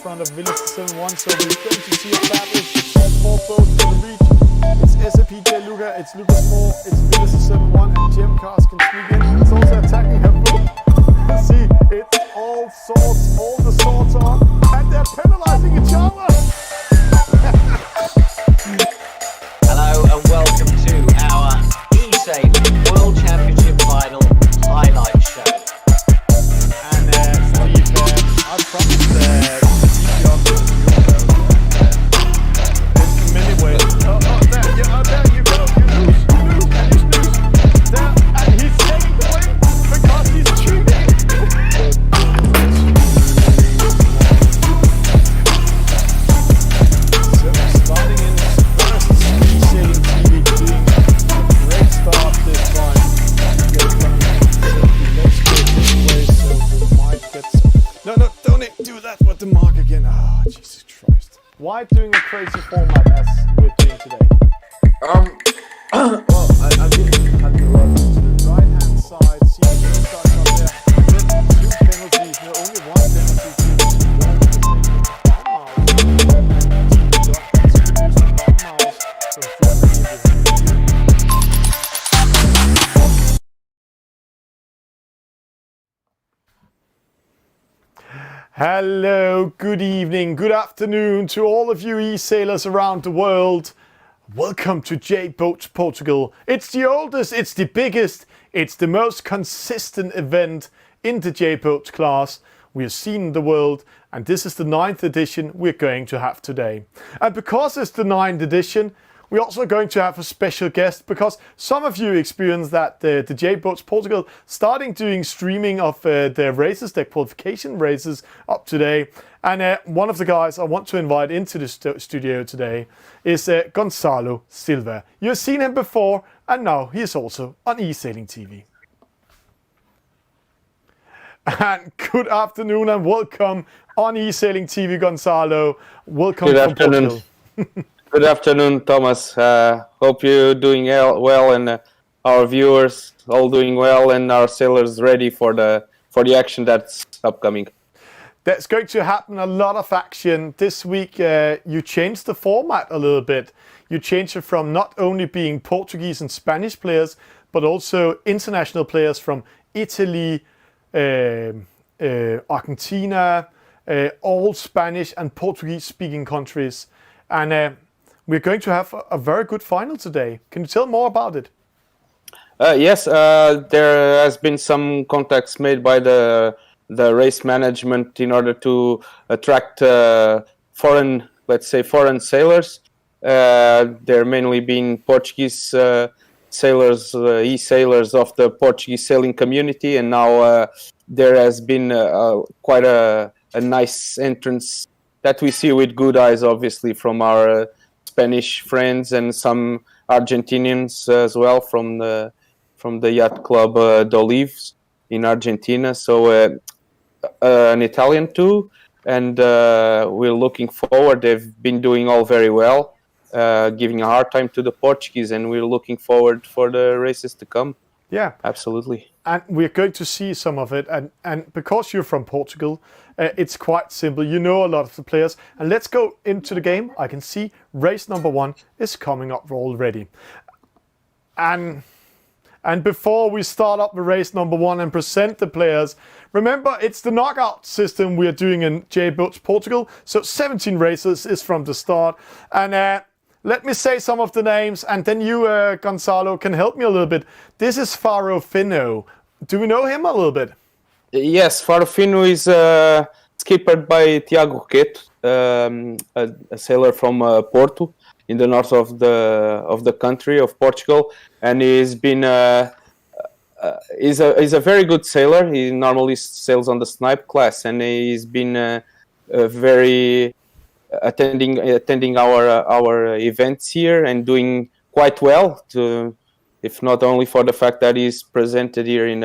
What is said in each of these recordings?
front of Village 71, so we're going to see a battle. It's four boats to the beach. It's SAPJ Luca, it's Lucas Moore, it's Village 71, and Jim Cars can sneak in. It's also attacking her boat. See, it's all swords, all the swords are, and they're penalizing each other. Hello and welcome to our eSailing World Championship Final highlight show. And Steve, I promised to keep you on this in many ways. There you go. You lose, and you snooze. There, and he's taking the win because he's cheating. So starting in first eSailing TV, doing a great start this time. Let's go this way so we might get some. No, don't do that with the mark again. Ah, oh, Jesus Christ. Why doing a crazy format as we're doing today? Well, I didn't cut the rod to the right hand side, see the green side up there, and then two penalties, no, only one penalty Hello, good evening, good afternoon to all of you e-sailors around the world. Welcome to J-Boats Portugal. It's the oldest, it's the biggest, it's the most consistent event in the J-Boats class we have seen in the world, and this is the 9th edition we're going to have today. And because it's the 9th edition, we're also going to have a special guest, because some of you experienced that the J-Boats Portugal starting doing streaming of their races, their qualification races up today. And one of the guys I want to invite into the studio today is Gonçalo Silva. You've seen him before, and now he is also on eSailing TV. And good afternoon and welcome on eSailing TV, Gonçalo. Welcome good from afternoon. Portugal. Good afternoon, Thomas. Hope you're doing well, and our viewers all doing well, and our sailors ready for the action that's upcoming. There's going to happen a lot of action this week. You changed the format a little bit. You changed it from not only being Portuguese and Spanish players, but also international players from Italy, Argentina, all Spanish and Portuguese speaking countries. And we're going to have a very good final today. Can you tell more about it? Yes, there has been some contacts made by the race management in order to attract foreign sailors. They're mainly being Portuguese sailors, e-sailers of the Portuguese sailing community, and now there has been quite a nice entrance that we see with good eyes, obviously, from our Spanish friends and some Argentinians as well from the yacht club d'Olives in Argentina. So an Italian too, and we're looking forward. They've been doing all very well, giving a hard time to the Portuguese, and we're looking forward for the races to come. Yeah, absolutely. And we're going to see some of it. And because you're from Portugal, it's quite simple. You know a lot of the players. And let's go into the game. I can see race number 1 is coming up already. And before we start up the race number 1 and present the players, remember it's the knockout system we are doing in J-Boats Portugal. So 17 races is from the start. And let me say some of the names, and then you, Gonçalo, can help me a little bit. This is Faro Fino. Do we know him a little bit? Yes, Faro Fino is skippered by Tiago Queto, a sailor from Porto, in the north of the country of Portugal, and he's been he's a very good sailor. He normally sails on the snipe class, and he's been very attending our events here and doing quite well, if not only for the fact that he's presented here in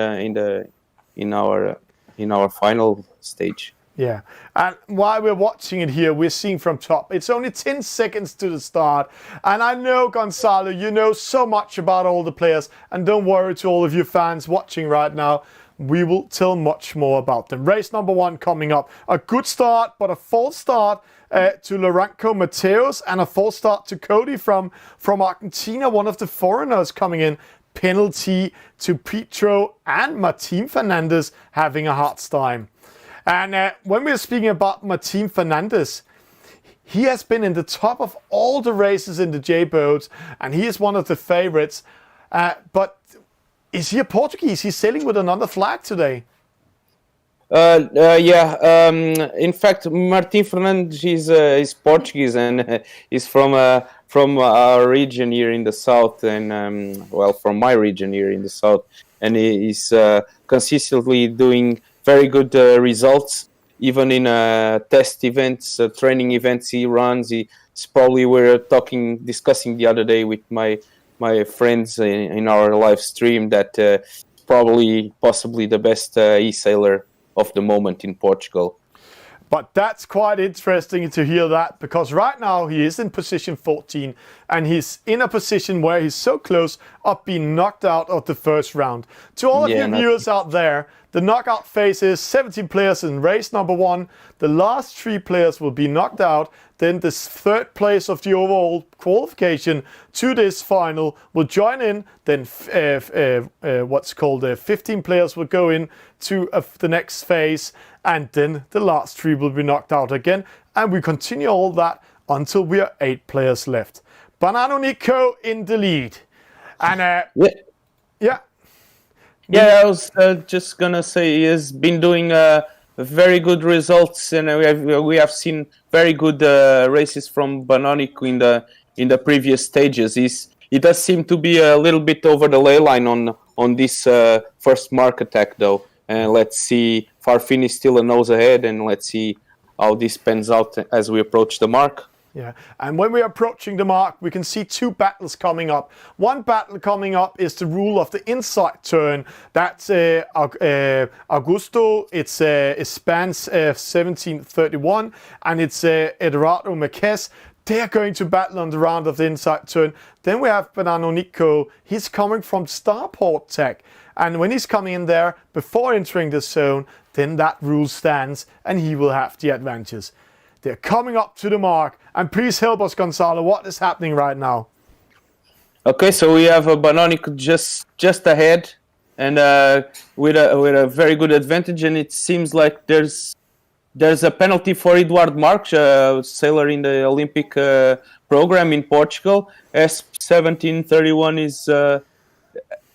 our final stage. Yeah, and while we're watching it here, we're seeing from top. It's only 10 seconds to the start, and I know, Gonçalo, you know so much about all the players, and don't worry to all of you fans watching right now. we will tell much more about them. Race number 1 coming up. A good start, but a false start to Lorenzo Mateos, and a false start to Cody from Argentina, one of the foreigners coming in. Penalty to Pietro and Martin Fernandez having a hard time. And when we're speaking about Martin Fernandez, he has been in the top of all the races in the J-boats, and he is one of the favorites. But is he a Portuguese? He's sailing with another flag today. Yeah. In fact, Martin Fernandes is Portuguese, and he's from our region here in the south, and from my region here in the south, and he's consistently doing very good results, even in test events, training events he runs. We were discussing the other day with my friends in our live stream that possibly the best e-sailor of the moment in Portugal. But that's quite interesting to hear that, because right now he is in position 14, and he's in a position where he's so close of being knocked out of the first round. To all of you viewers out there, the knockout phase is 17 players in race number 1. The last 3 players will be knocked out. Then the third place of the overall qualification to this final will join in. Then 15 players will go in to the next phase, and then the last 3 will be knocked out again. And we continue all that until we are 8 players left. Banano Nico in the lead. And I was just gonna say he has been doing very good results, and we have seen very good races from Banonico in the previous stages. He does seem to be a little bit over the ley line on this first mark attack, though. And let's see, Farfin is still a nose ahead, and let's see how this pans out as we approach the mark. Yeah, and when we're approaching the mark, we can see 2 battles coming up. One battle coming up is the rule of the inside turn. That's Augusto. It spans 1731, and it's Eduardo Marquez. They are going to battle on the round of the inside turn. Then we have Banano Nico. He's coming from Starport Tech. And when he's coming in there before entering the zone, then that rule stands, and he will have the advantage. They're coming up to the mark, and please help us, Gonzalo. What is happening right now? Okay, so we have Banonico just ahead, and with a very good advantage, and it seems like there's a penalty for Eduardo Marques, sailor in the Olympic program in Portugal. S1731 is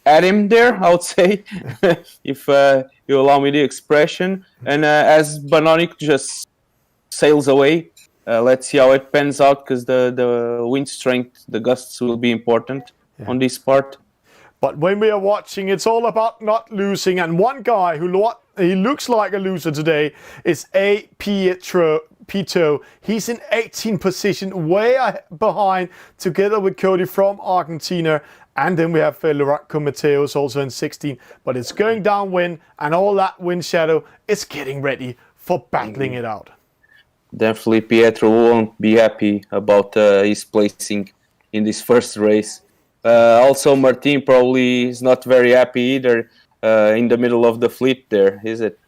at him there, I would say, if you allow me the expression. And as Banonico just sails away, let's see how it pans out, because the wind strength, the gusts will be important on this part. But when we are watching, it's all about not losing. And one guy he looks like a loser today is Pietro. He's in 18th position, way behind, together with Cody from Argentina. And then we have Lorenzo Mateos also in 16th. But it's going downwind, and all that wind shadow is getting ready for battling it out. Definitely Pietro won't be happy about his placing in this first race. Also, Martin probably is not very happy either in the middle of the fleet there, is it?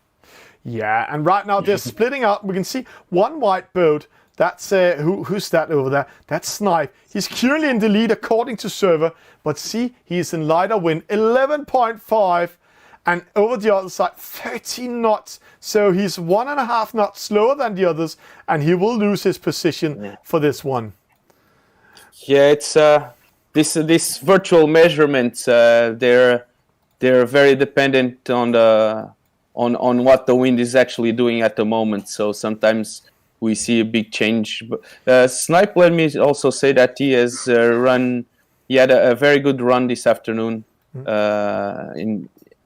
Yeah, and right now they're splitting up. We can see one white boat. That's who's that over there? That's Snipe. He's currently in the lead according to server, but see, he's in lighter wind, 11.5. And over the other side, 13 knots. So he's 1.5 knots slower than the others, and he will lose his position for this one. Yeah, it's this virtual measurements. They're very dependent on what the wind is actually doing at the moment. So sometimes we see a big change. Snipe, let me also say that he has He had a very good run this afternoon.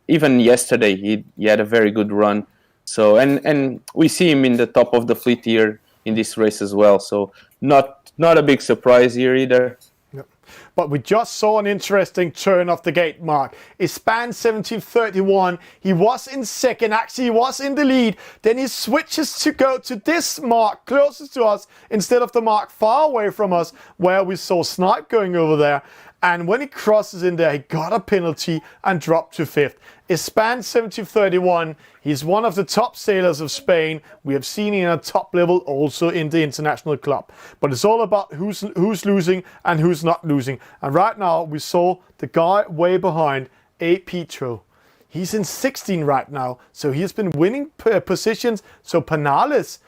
Even yesterday, he had a very good run. So and we see him in the top of the fleet here in this race as well. So not a big surprise here either. Yep. But we just saw an interesting turn off the gate mark. It spanned 1731. He was in second. Actually, he was in the lead. Then he switches to go to this mark closest to us instead of the mark far away from us, where we saw Snipe going over there. And when he crosses in there, he got a penalty and dropped to 5th. Ispan 1731, he's one of the top sailors of Spain. We have seen him at top level also in the international club. But it's all about who's losing and who's not losing. And right now we saw the guy way behind, A. Petro. He's in 16 right now, so he's been winning positions. So Penales,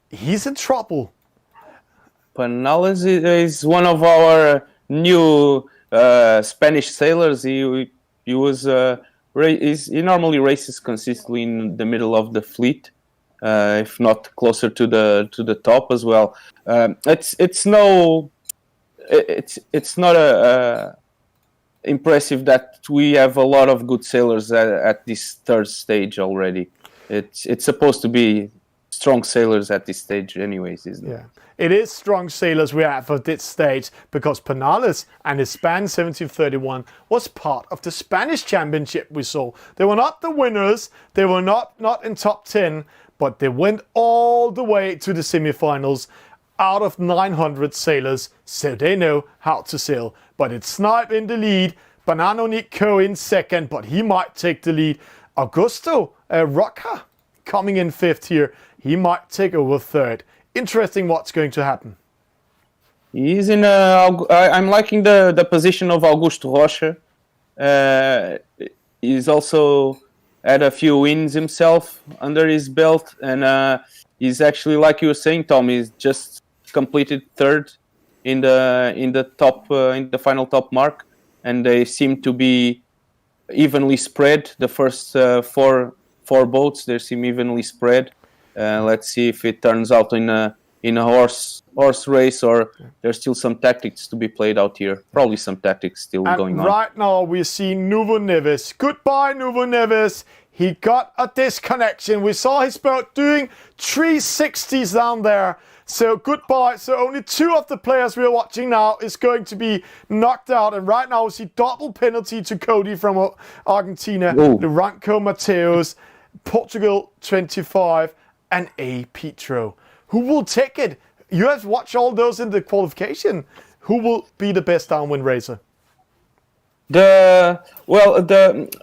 he's in trouble. Penales is one of our new Spanish sailors. He normally races consistently in the middle of the fleet, if not closer to the top as well. It's not impressive that we have a lot of good sailors at this third stage already. It's supposed to be strong sailors at this stage anyways, isn't it? Yeah. It is strong sailors we have at this stage because Penales and his Span 1731 was part of the Spanish championship we saw. They were not the winners, they were not in top 10, but they went all the way to the semifinals out of 900 sailors, so they know how to sail. But it's Snipe in the lead, Banano Nico in second, but he might take the lead. Augusto Roca coming in 5th here, he might take over 3rd. Interesting what's going to happen. He's in I'm liking the position of Augusto Rocha. He's also had a few wins himself under his belt, and he's actually, like you were saying, Tom, he's just completed 3rd in the top in the final top mark, and they seem to be evenly spread. The first four boats, they seem evenly spread. Let's see if it turns out in a horse race, or there's still some tactics to be played out here. Probably some tactics still going on. Right now we see Nuvo Neves. Goodbye, Nuvo Neves. He got a disconnection. We saw his boat doing 360s down there. So goodbye. So only 2 of the players we are watching now is going to be knocked out. And right now we see double penalty to Cody from Argentina. Ooh. Lorenzo Mateos, Portugal 25, and A. Petro. Who will take it? You have watched all those in the qualification. Who will be the best downwind racer? The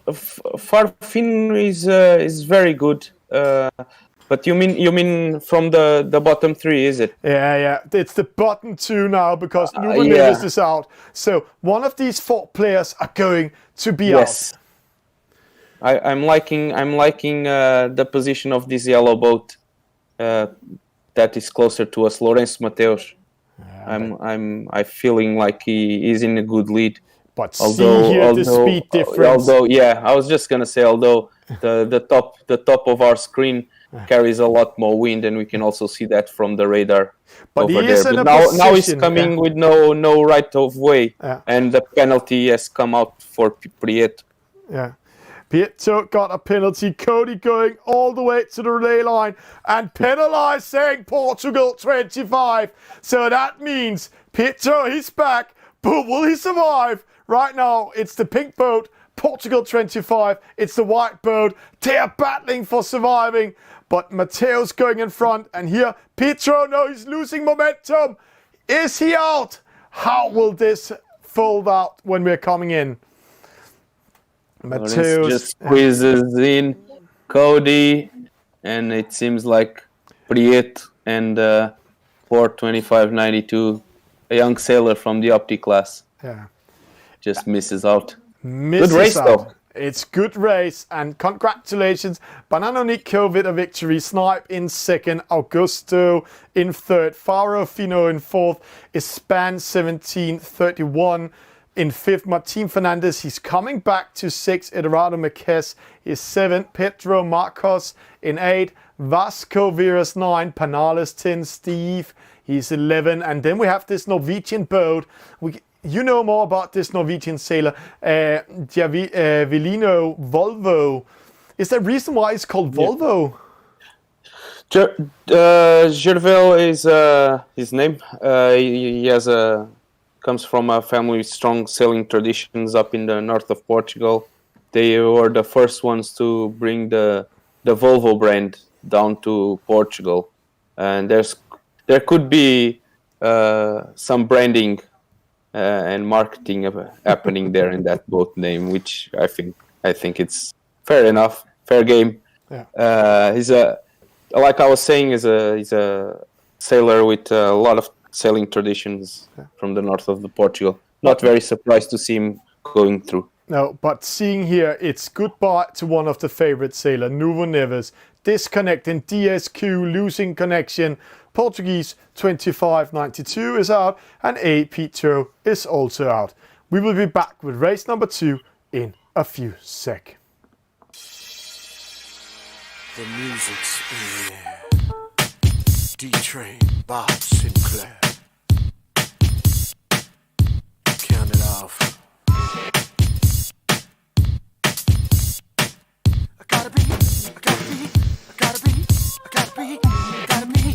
Farfin is very good. But you mean from the bottom 3, is it? Yeah. It's the bottom 2 now because Nuvo yeah. Neves is out. So one of these 4 players are going to be Yes. out. I'm liking the position of this yellow boat that is closer to us, Lourenço Mateus. I'm feeling like he is in a good lead. But see here the speed difference. I was just gonna say, although the top of our screen carries a lot more wind, and we can also see that from the radar But over he is there. in a But now he's position, coming with no right of way, and the penalty has come out for Prieto. Yeah. Pietro got a penalty. Cody going all the way to the relay line and penalizing Portugal 25. So that means Pietro, he's back, but will he survive? Right now, it's the pink boat, Portugal 25. It's the white boat. They are battling for surviving, but Mateo's going in front. And here, Pietro, no, he's losing momentum. Is he out? How will this fold out when we're coming in? Mateus just squeezes in Cody, and it seems like Prieto and 425.92, a young sailor from the Opti class, just misses out. Good race, though. It's good race, and congratulations. Banano Nico with a victory. Snipe in second. Augusto in 3rd. Faro Fino in 4th. Ispan 1731 in 5th. Martin Fernandez, he's coming back to 6th. Eduardo Marquez is 7th. Pedro Marcos in 8th. Vasco Veras 9. Penales 10. Steve, he's 11. And then we have this Norwegian boat. You know more about this Norwegian sailor, Giavilino Volvo. Is there a reason why it's called Volvo? Gervel is his name. He comes from a family with strong sailing traditions up in the north of Portugal. They were the first ones to bring the Volvo brand down to Portugal, and there could be some branding and marketing happening there in that boat name, which I think it's fair enough, fair game. Yeah. He's like I was saying, he's a sailor with a lot of sailing traditions from the north of Portugal. Not very surprised to see him going through. No, but seeing here, it's goodbye to one of the favorite sailor, Nuvo Neves, disconnecting DSQ, losing connection. Portuguese 2592 is out, and A. is also out. We will be back with race number 2 in a few sec. The music's in the air. D-Train, Bob Sinclair. Count it off. I gotta be, I gotta be, I gotta be, I gotta be, gotta be,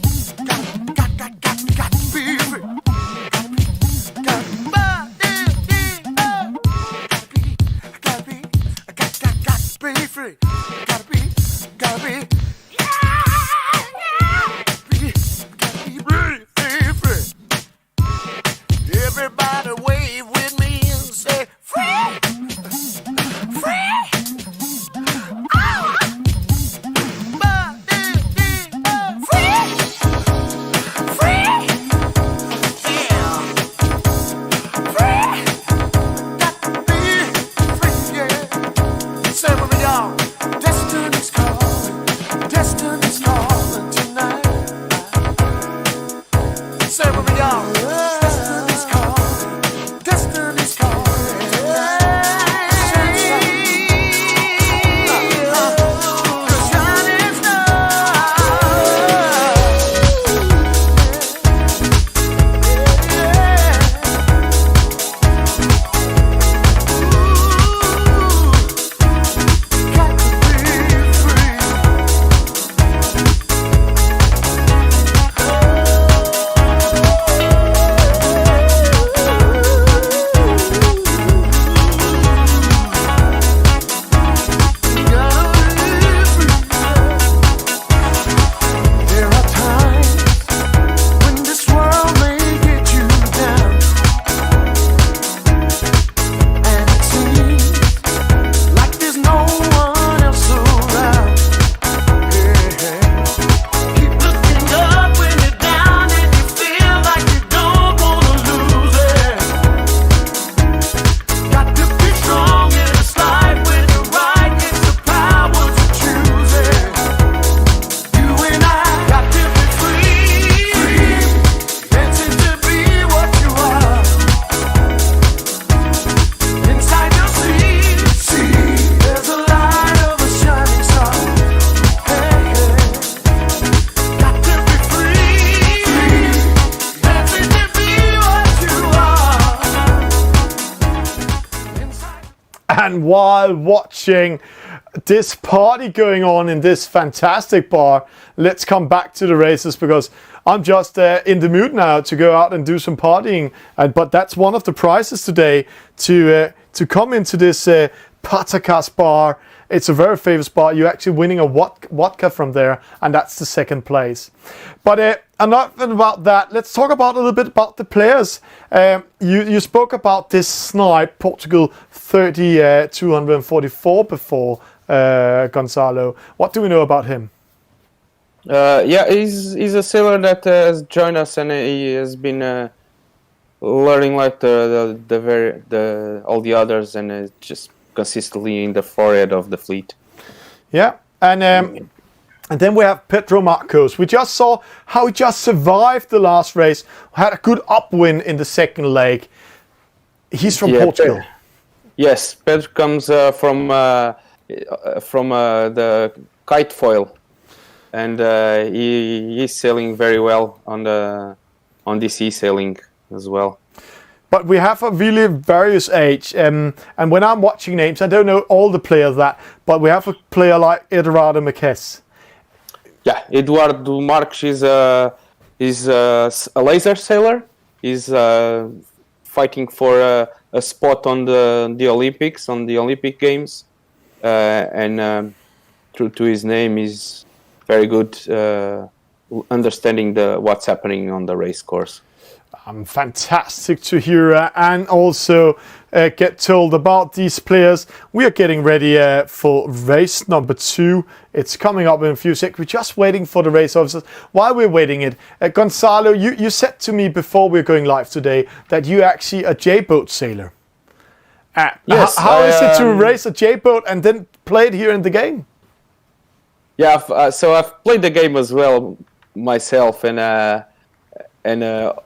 got to be free. Free. Gotta be, yeah, gotta be free. Everybody wave with me and say free, free. Oh, free, free, yeah, free. Got to be free, yeah. Say with me, y'all. Destiny's calling tonight. Say with me, y'all. Destiny's calling tonight. The shining star. Got to be free. There are times when this world may get you down, and it seems like there's no one else around. Yeah. Keep looking up when you're down and you feel like you don't wanna lose it. Got to be strong in this life when you're right. It's the power to choose it. You and I got to be free, dancing to be what you are. Inside your see, there's a light of a shining star. Hey, got to be free, dancing to be what you are. Inside. And while watching this party going on in this fantastic bar, let's come back to the races, because I'm just in the mood now to go out and do some partying. But that's one of the prizes today, to come into this Portuguese bar. It's a very famous bar. You're actually winning a vodka from there, and that's the second place. But enough about that. Let's talk about a little bit about the players. You spoke about this snipe, Portugal 244 before, Gonzalo. What do we know about him? Yeah, he's a sailor that has joined us, and he has been learning like all the others, and just consistently in the forehead of the fleet. Yeah, and then we have Pedro Marcos. We just saw how he just survived the last race, had a good upwind in the second leg. He's from Portugal. Yes, Pedro comes from the kite foil, and he's sailing very well on this eSailing as well. But we have a really various age, and when I'm watching names, I don't know all the players but we have a player like Eduardo Marques. Yeah, Eduardo Marques is a laser sailor. He's fighting for a spot on the Olympics, on the Olympic Games, and true to his name, he's very good understanding what's happening on the race course. Fantastic to hear and also get told about these players. We are getting ready for race number 2. It's coming up in a few seconds. We're just waiting for the race officers. While we're waiting it, Gonzalo, you said to me before we're going live today that you actually a J-boat sailor. Yes. How is it to race a J-boat and then play it here in the game? Yeah, so I've played the game as well myself, and the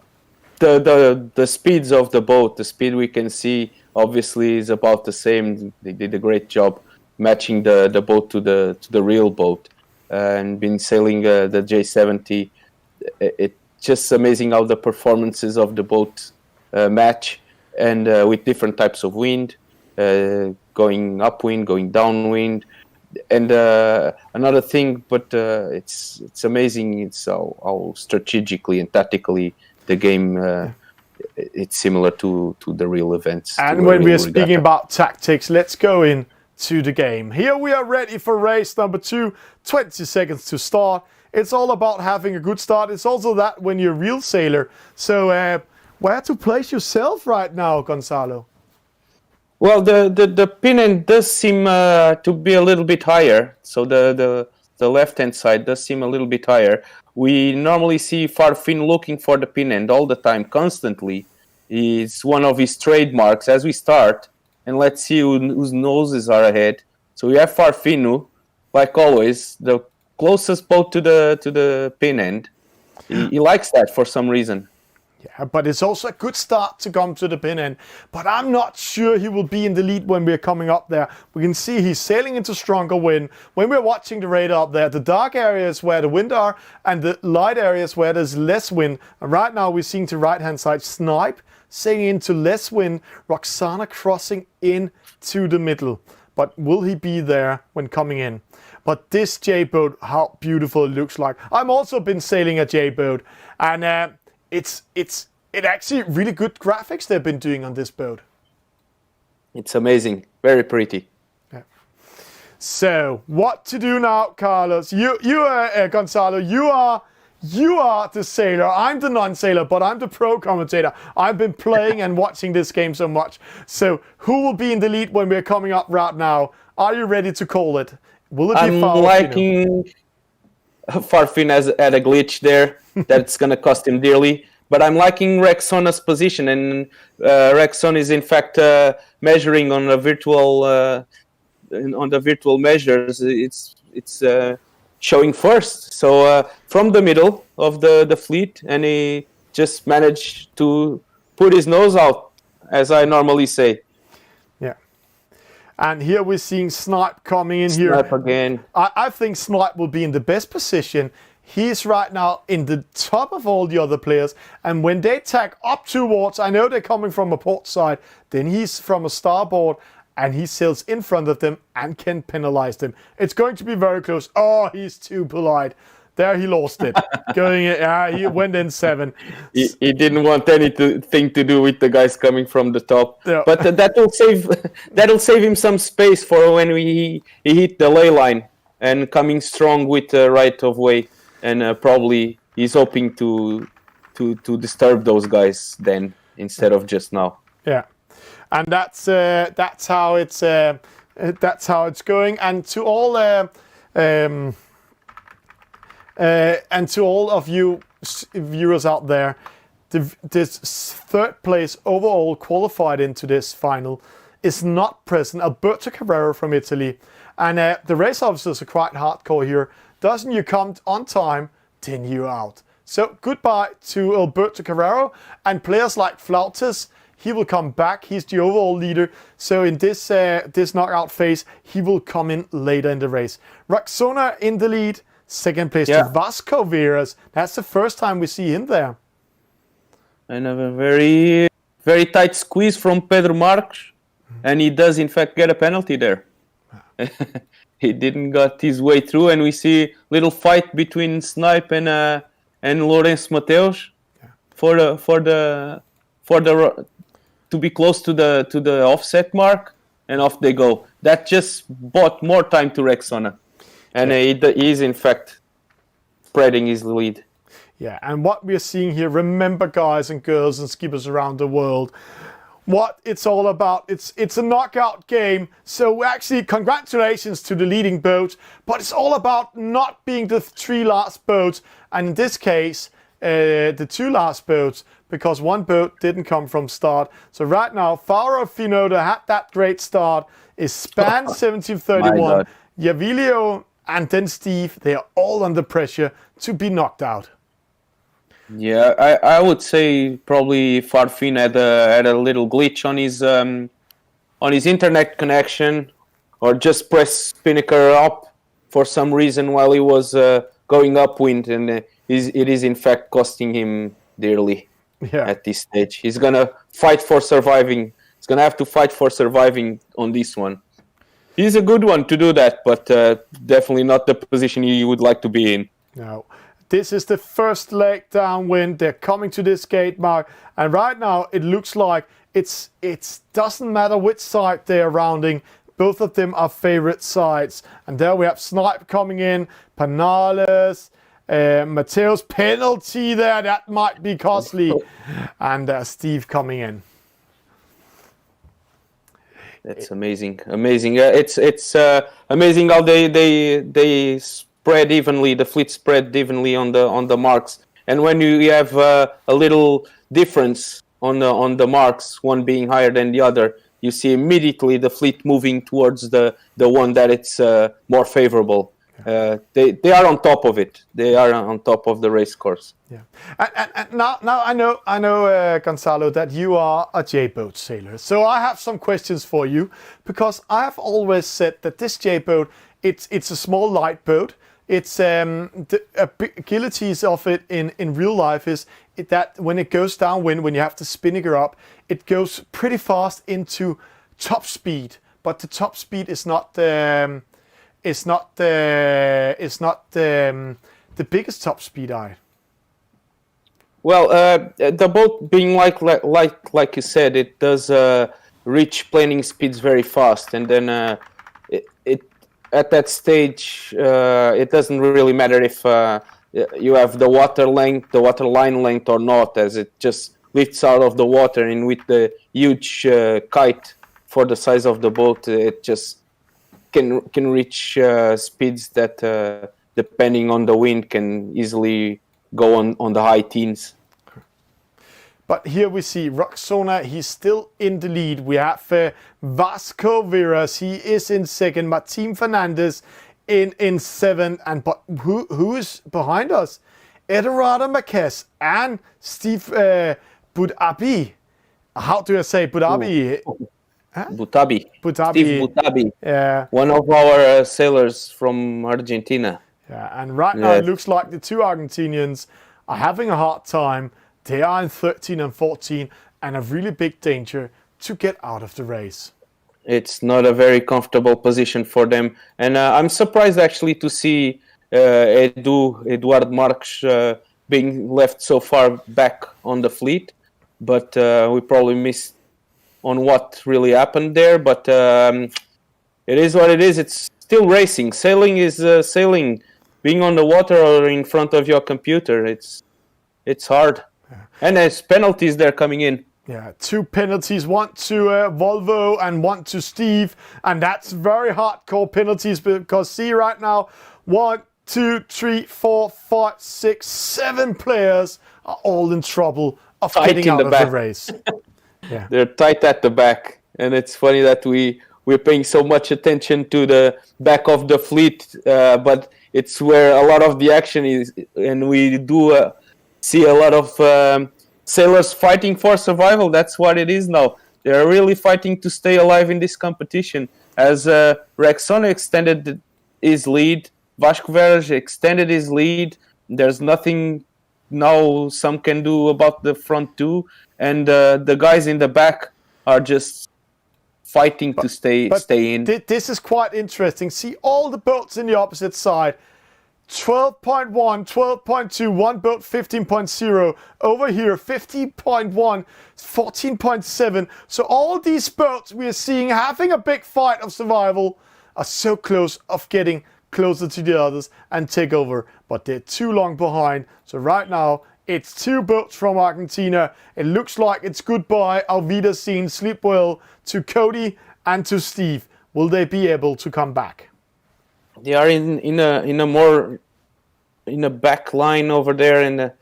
speeds of the boat, the speed we can see, obviously is about the same. They did a great job matching the boat to the real boat, and been sailing the J70. It's just amazing how the performances of the boat match, and with different types of wind, going upwind, going downwind. And another thing, but it's amazing. It's how strategically and tactically the game it's similar to the real events. And when we are speaking about tactics, let's go into the game. Here we are ready for race number 2. 20 seconds to start. It's all about having a good start. It's also that when you're a real sailor. So where to place yourself right now, Gonzalo? Well, the pin end does seem to be a little bit higher. So the left-hand side does seem a little bit higher. We normally see Farfin looking for the pin end all the time, constantly. It's one of his trademarks as we start. And let's see whose noses are ahead. So we have Farfinu, like always, the closest boat to the pin end. He likes that for some reason. Yeah, but it's also a good start to come to the pin end. But I'm not sure he will be in the lead when we're coming up there. We can see he's sailing into stronger wind. When we're watching the radar up there, the dark areas where the wind are and the light areas where there's less wind. And right now we're seeing to right-hand side Snipe sailing into less wind, Roxana crossing into the middle. But will he be there when coming in? But this J-boat, how beautiful it looks like. I've also been sailing a J-boat, and it's actually really good graphics they've been doing on this boat. It's amazing, very pretty. Yeah. So what to do now, Carlos? You Gonzalo, you are the sailor. I'm the non-sailor, but I'm the pro commentator. I've been playing and watching this game so much. So who will be in the lead when we're coming up right now? Are you ready to call it? Will it be I'm Farfin? liking Farfin has had a glitch there that's going to cost him dearly. But I'm liking Rexona's position, and Rexona is in fact measuring on a virtual on the virtual measures. It's showing first. So from the middle of the fleet, and he just managed to put his nose out, as I normally say. Yeah. And here we're seeing Snipe coming in here. Snipe again. I think Snipe will be in the best position. He's right now in the top of all the other players. And when they tack up towards, I know they're coming from a port side, then he's from a starboard and he sails in front of them and can penalize them. It's going to be very close. Oh, he's too polite. There he lost it. He went in 7. He didn't want anything to do with the guys coming from the top. Yeah. But that'll save him some space for when he hit the ley line and coming strong with right of way. And probably he's hoping to disturb those guys then instead of just now. Yeah, and that's how it's going. And to all of you viewers out there, this third place overall qualified into this final is not present. Alberto Carrero from Italy, and the race officers are quite hardcore here. Doesn't you come on time, then you're out. So goodbye to Alberto Carrero, and players like Flautas, he will come back. He's the overall leader. So in this knockout phase, he will come in later in the race. Roxana in the lead, second place to Vasco Veras. That's the first time we see him there. And a very, very tight squeeze from Pedro Marques, and he does in fact get a penalty there. He didn't got his way through, and we see little fight between Snipe and Lourenço Mateus for the to be close to the offset mark, and off they go. That just bought more time to Rexona, and he is in fact spreading his lead. Yeah, and what we're seeing here, remember guys and girls and skippers around the world, what it's all about. It's a knockout game. So actually, congratulations to the leading boat, but it's all about not being the 3 last boats, and in this case, the 2 last boats, because one boat didn't come from start. So right now, Faro Fino, that had that great start, is Span 1731, Yavilio, and then Steve. They are all under pressure to be knocked out. Yeah, I would say probably Farfin had a little glitch on his internet connection, or just press spinnaker up for some reason while he was going upwind, and it is in fact costing him dearly. Yeah. At this stage, he's gonna fight for surviving. He's gonna have to fight for surviving on this one. He's a good one to do that, but definitely not the position you would like to be in. No. This is the first leg downwind. They're coming to this gate mark, and right now it looks like it doesn't matter which side they're rounding. Both of them are favorite sides. And there we have Snipe coming in, Panales, Mateo's penalty there, that might be costly, and Steve coming in. That's amazing. It's amazing how they spread evenly. The fleet spread evenly on the marks, and when you have a little difference on the marks, one being higher than the other, you see immediately the fleet moving towards the one that it's more favorable. They are on top of it. They are on top of the race course. Yeah, and now I know, Gonzalo, that you are a J-boat sailor. So I have some questions for you, because I have always said that this J-boat, it's a small light boat. It's the abilities of it in real life is that when it goes downwind, when you have to spinnaker up, it goes pretty fast into top speed. But the top speed is not the biggest top speed eye. Well, the boat being like you said, it does reach planing speeds very fast, and then it at that stage it doesn't really matter if you have the water line length or not, as it just lifts out of the water, and with the huge kite for the size of the boat, it just can reach speeds that, depending on the wind, can easily go on the high teens. But here we see Roxona, he's still in the lead. We have Vasco Veras, he is in second. Martin Fernandez in seventh. And but who is behind us? Eduardo Marquez and Steve Butabi. How do I say Butabi? Huh? Butabi. Steve Butabi. Yeah. One of our sailors from Argentina. Yeah, and right now it looks like the 2 Argentinians are having a hard time. They are in 13 and 14 and a really big danger to get out of the race. It's not a very comfortable position for them. And I'm surprised actually to see Eduard Marques being left so far back on the fleet. But we probably missed on what really happened there. But it is what it is. It's still racing. Sailing is sailing. Being on the water or in front of your computer, it's hard. Yeah. And there's penalties there coming in. Yeah, 2 penalties, one to Volvo and one to Steve. And that's very hardcore penalties, because see right now, 1, 2, 3, 4, 5, 6, 7 players are all in trouble of getting out of the race. Yeah. They're tight at the back. And it's funny that we're paying so much attention to the back of the fleet, but it's where a lot of the action is, and we do see a lot of sailors fighting for survival. That's what it is now. They're really fighting to stay alive in this competition. As Rexona extended his lead, Vasco Veras extended his lead. There's nothing now some can do about the front 2, and the guys in the back are just fighting to stay in. This is quite interesting. See all the boats in the opposite side. 12.1, 12.2, one boat 15.0. Over here, 15.1, 14.7. So all these boats we are seeing having a big fight of survival are so close of getting closer to the others and take over. But they're too long behind. So right now, it's 2 boats from Argentina. It looks like it's goodbye. Auf Wiedersehen, sleep well to Cody and to Steve. Will they be able to come back? They are in a back line over there,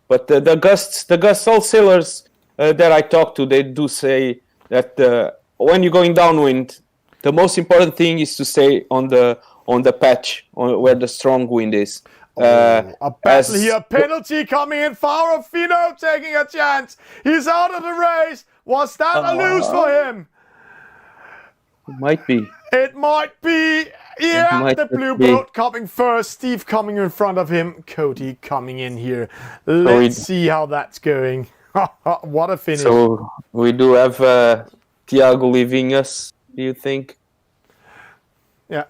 but the gusts, all sailors that I talk to, they do say that when you're going downwind, the most important thing is to stay on the patch where the strong wind is. A battle here, penalty coming in. Faro Fino taking a chance. He's out of the race. Was that a lose for him? Might be. It might be. Yeah, the blue boat coming first. Steve coming in front of him. Cody coming in here. Let's see how that's going. What a finish. So we do have Thiago leaving us, do you think? Yeah.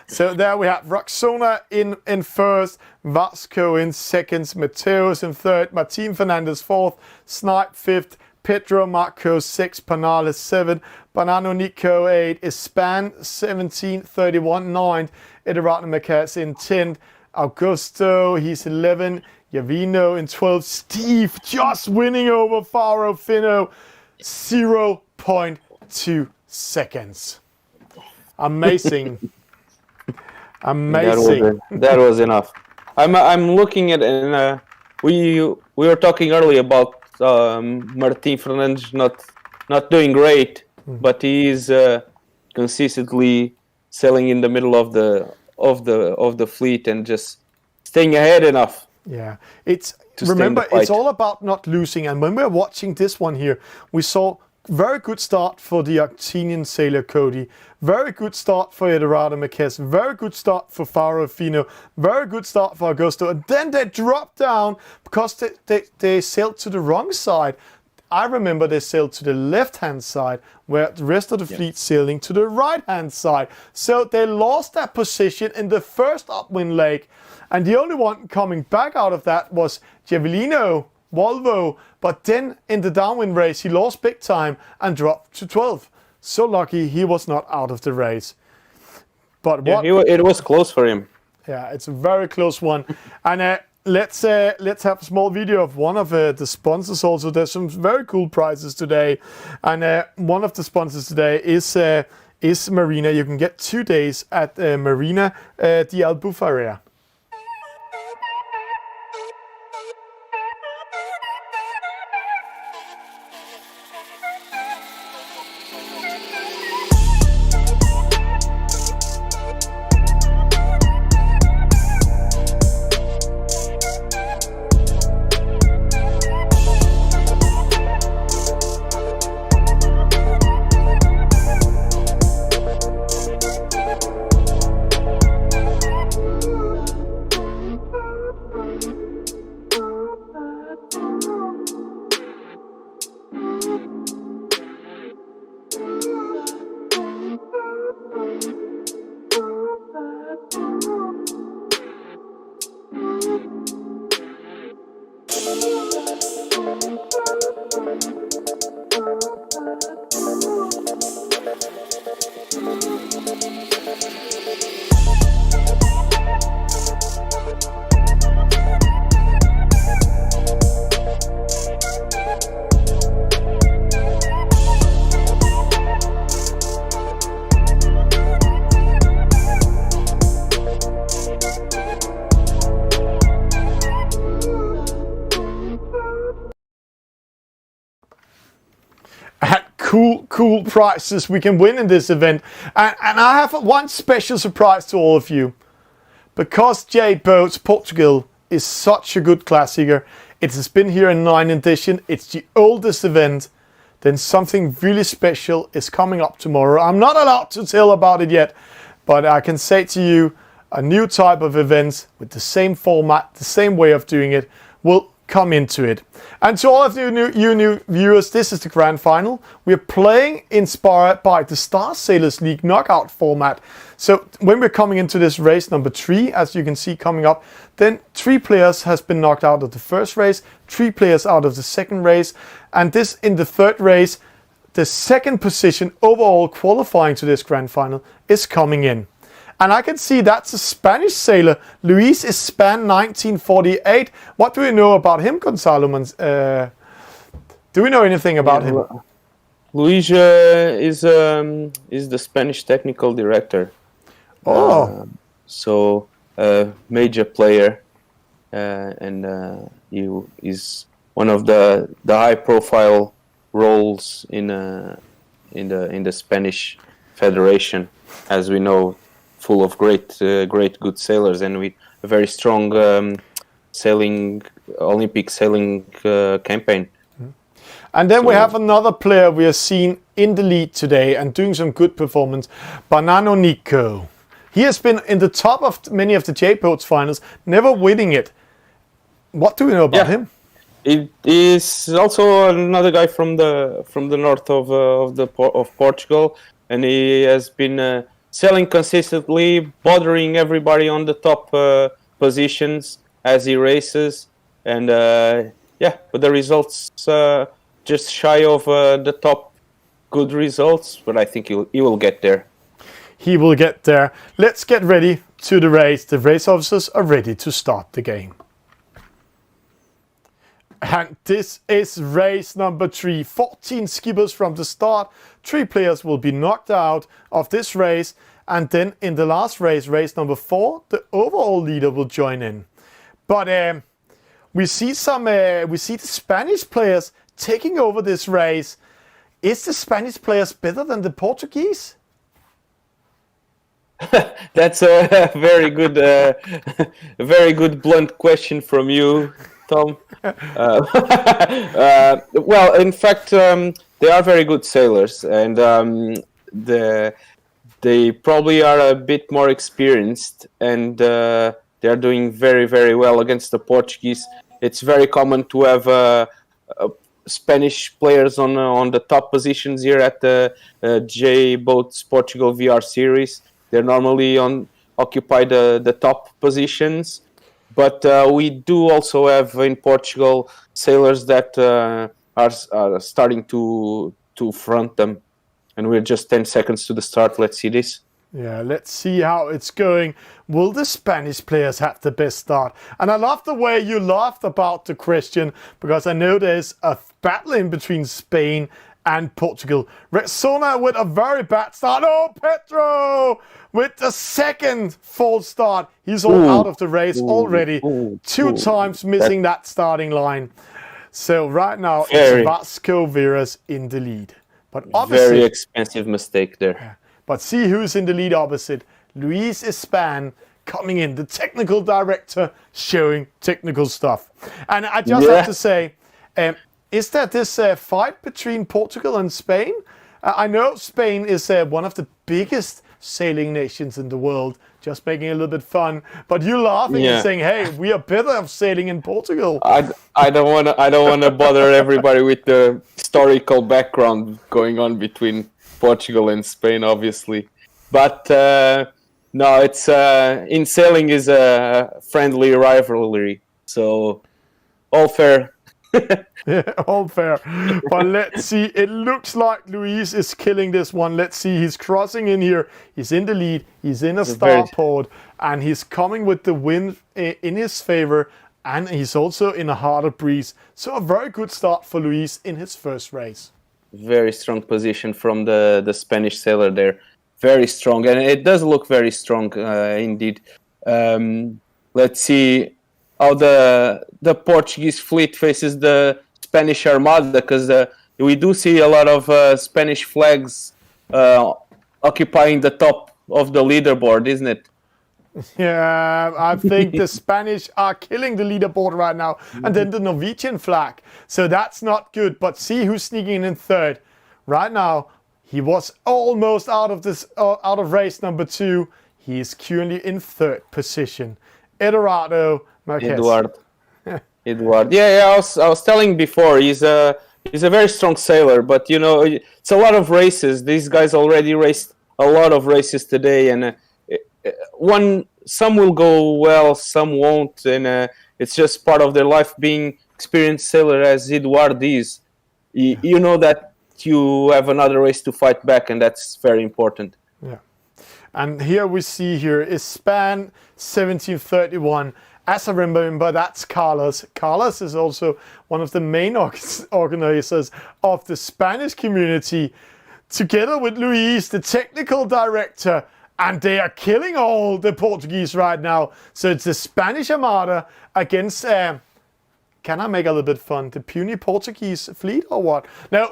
So there we have Roxona in first, Vasco in second, Mateos in third, Martin Fernandez fourth, Snipe fifth, Pedro Marco 6, Panales 7, Banano Nico 8, Ispan 17, 31, 9, Eduardo Marquez in 10, Augusto, he's 11, Javino in 12, Steve just winning over Faro Fino, 0.2 seconds. Amazing. Amazing. That was enough. I'm looking at, and we were talking earlier about Martin Fernandes not doing great, but he is consistently sailing in the middle of the fleet and just staying ahead enough. Yeah, it's all about not losing. And when we're watching this one here, we saw very good start for the Argentinian sailor Cody, very good start for Eduardo Marquez, very good start for Faro Fino, very good start for Augusto, and then they dropped down because they sailed to the wrong side. I remember they sailed to the left-hand side, where the rest of the fleet sailing to the right-hand side. So they lost that position in the first upwind leg, and the only one coming back out of that was Javelino, Volvo, but then in the downwind race he lost big time and dropped to 12. So lucky he was not out of the race. But it was close for him. Yeah, it's a very close one. And let's have a small video of one of the sponsors also. There's some very cool prizes today, and one of the sponsors today is Marina. You can get 2 days at Marina di Albufera. Cool prizes we can win in this event, and I have one special surprise to all of you. Because J-Boats Portugal is such a good classicer, it has been here in 9th edition, it's the oldest event, then something really special is coming up tomorrow. I'm not allowed to tell about it yet, but I can say to you, a new type of event with the same format, the same way of doing it, will come into it. And to all of you new viewers, this is the grand final. We're playing inspired by the Star Sailors League knockout format. So when we're coming into this race number 3, as you can see coming up, then 3 players has been knocked out of the first race, 3 players out of the second race, and this in the third race, the second position overall qualifying to this grand final is coming in. And I can see that's a Spanish sailor. Luis is span 1948. What do we know about him, Gonzalo? Do we know anything about him? Luis is the Spanish technical director. Oh. So major player, and he is one of the high-profile roles in the Spanish Federation, as we know, full of great good sailors, and with a very strong Olympic sailing campaign. And then we have another player we have seen in the lead today and doing some good performance, Banano Nico. He has been in the top of many of the J-Boats finals, never winning it. What do we know about him? It is also another guy from the north of Portugal, and he has been sailing consistently, bothering everybody on the top positions as he races, and but the results just shy of the top good results, but I think he will get there. He will get there. Let's get ready to the race. The race officers are ready to start the game. And this is race number 3. 14 skippers from the start. 3 players will be knocked out of this race. And then in the last race, race number 4, the overall leader will join in. But we see the Spanish players taking over this race. Is the Spanish players better than the Portuguese? That's a very good blunt question from you, Tom. Well, in fact, they are very good sailors, and they probably are a bit more experienced, and they are doing very, very well against the Portuguese. It's very common to have Spanish players on the top positions here at the J-Boats Portugal VR series. They're normally occupy the top positions, but we do also have in Portugal sailors that are starting to front them, and we're just 10 seconds to the start. Let's see this. Yeah, let's see how it's going. Will the Spanish players have the best start? And I love the way you laughed about the question, because I know there's a battle in between Spain and Portugal. Rexona with a very bad start. Oh, Pedro with the second false start. He's all out of the race already. 2 times missing that starting line. So right now it's Vasco Veras in the lead. But opposite, very expensive mistake there. But see who's in the lead opposite. Luis Espan coming in, the technical director, showing technical stuff. And I just have to say, is there this fight between Portugal and Spain? I know Spain is one of the biggest sailing nations in the world, just making it a little bit fun. But you laughing and saying, "Hey, we are better at sailing in Portugal." I don't want to bother everybody with the historical background going on between Portugal and Spain, obviously. But no, it's in sailing is a friendly rivalry, so all fair. Yeah, all fair. But let's see. It looks like Luis is killing this one. Let's see. He's crossing in here. He's in the lead. He's in a starport. And he's coming with the wind in his favor. And he's also in a harder breeze. So a very good start for Luis in his first race. Very strong position from the Spanish sailor there. Very strong. And it does look very strong indeed. Let's see how the Portuguese fleet faces the Spanish Armada, because we do see a lot of Spanish flags occupying the top of the leaderboard, isn't it? Yeah, I think the Spanish are killing the leaderboard right now. And then the Norwegian flag. So that's not good. But see who's sneaking in third. Right now, he was almost out of race number 2. He is currently in third position. Eduardo Marquez. Edward. Yeah, I was telling before, he's a very strong sailor, but you know, it's a lot of races. These guys already raced a lot of races today, and some will go well, some won't, and it's just part of their life being experienced sailor as Edward is. You know that you have another race to fight back, and that's very important. Yeah. And here we see here is Span 1731. As I remember, that's Carlos. Carlos is also one of the main organizers of the Spanish community, together with Luis, the technical director, and they are killing all the Portuguese right now. So it's the Spanish Armada against, can I make a little bit fun, the puny Portuguese fleet or what? No,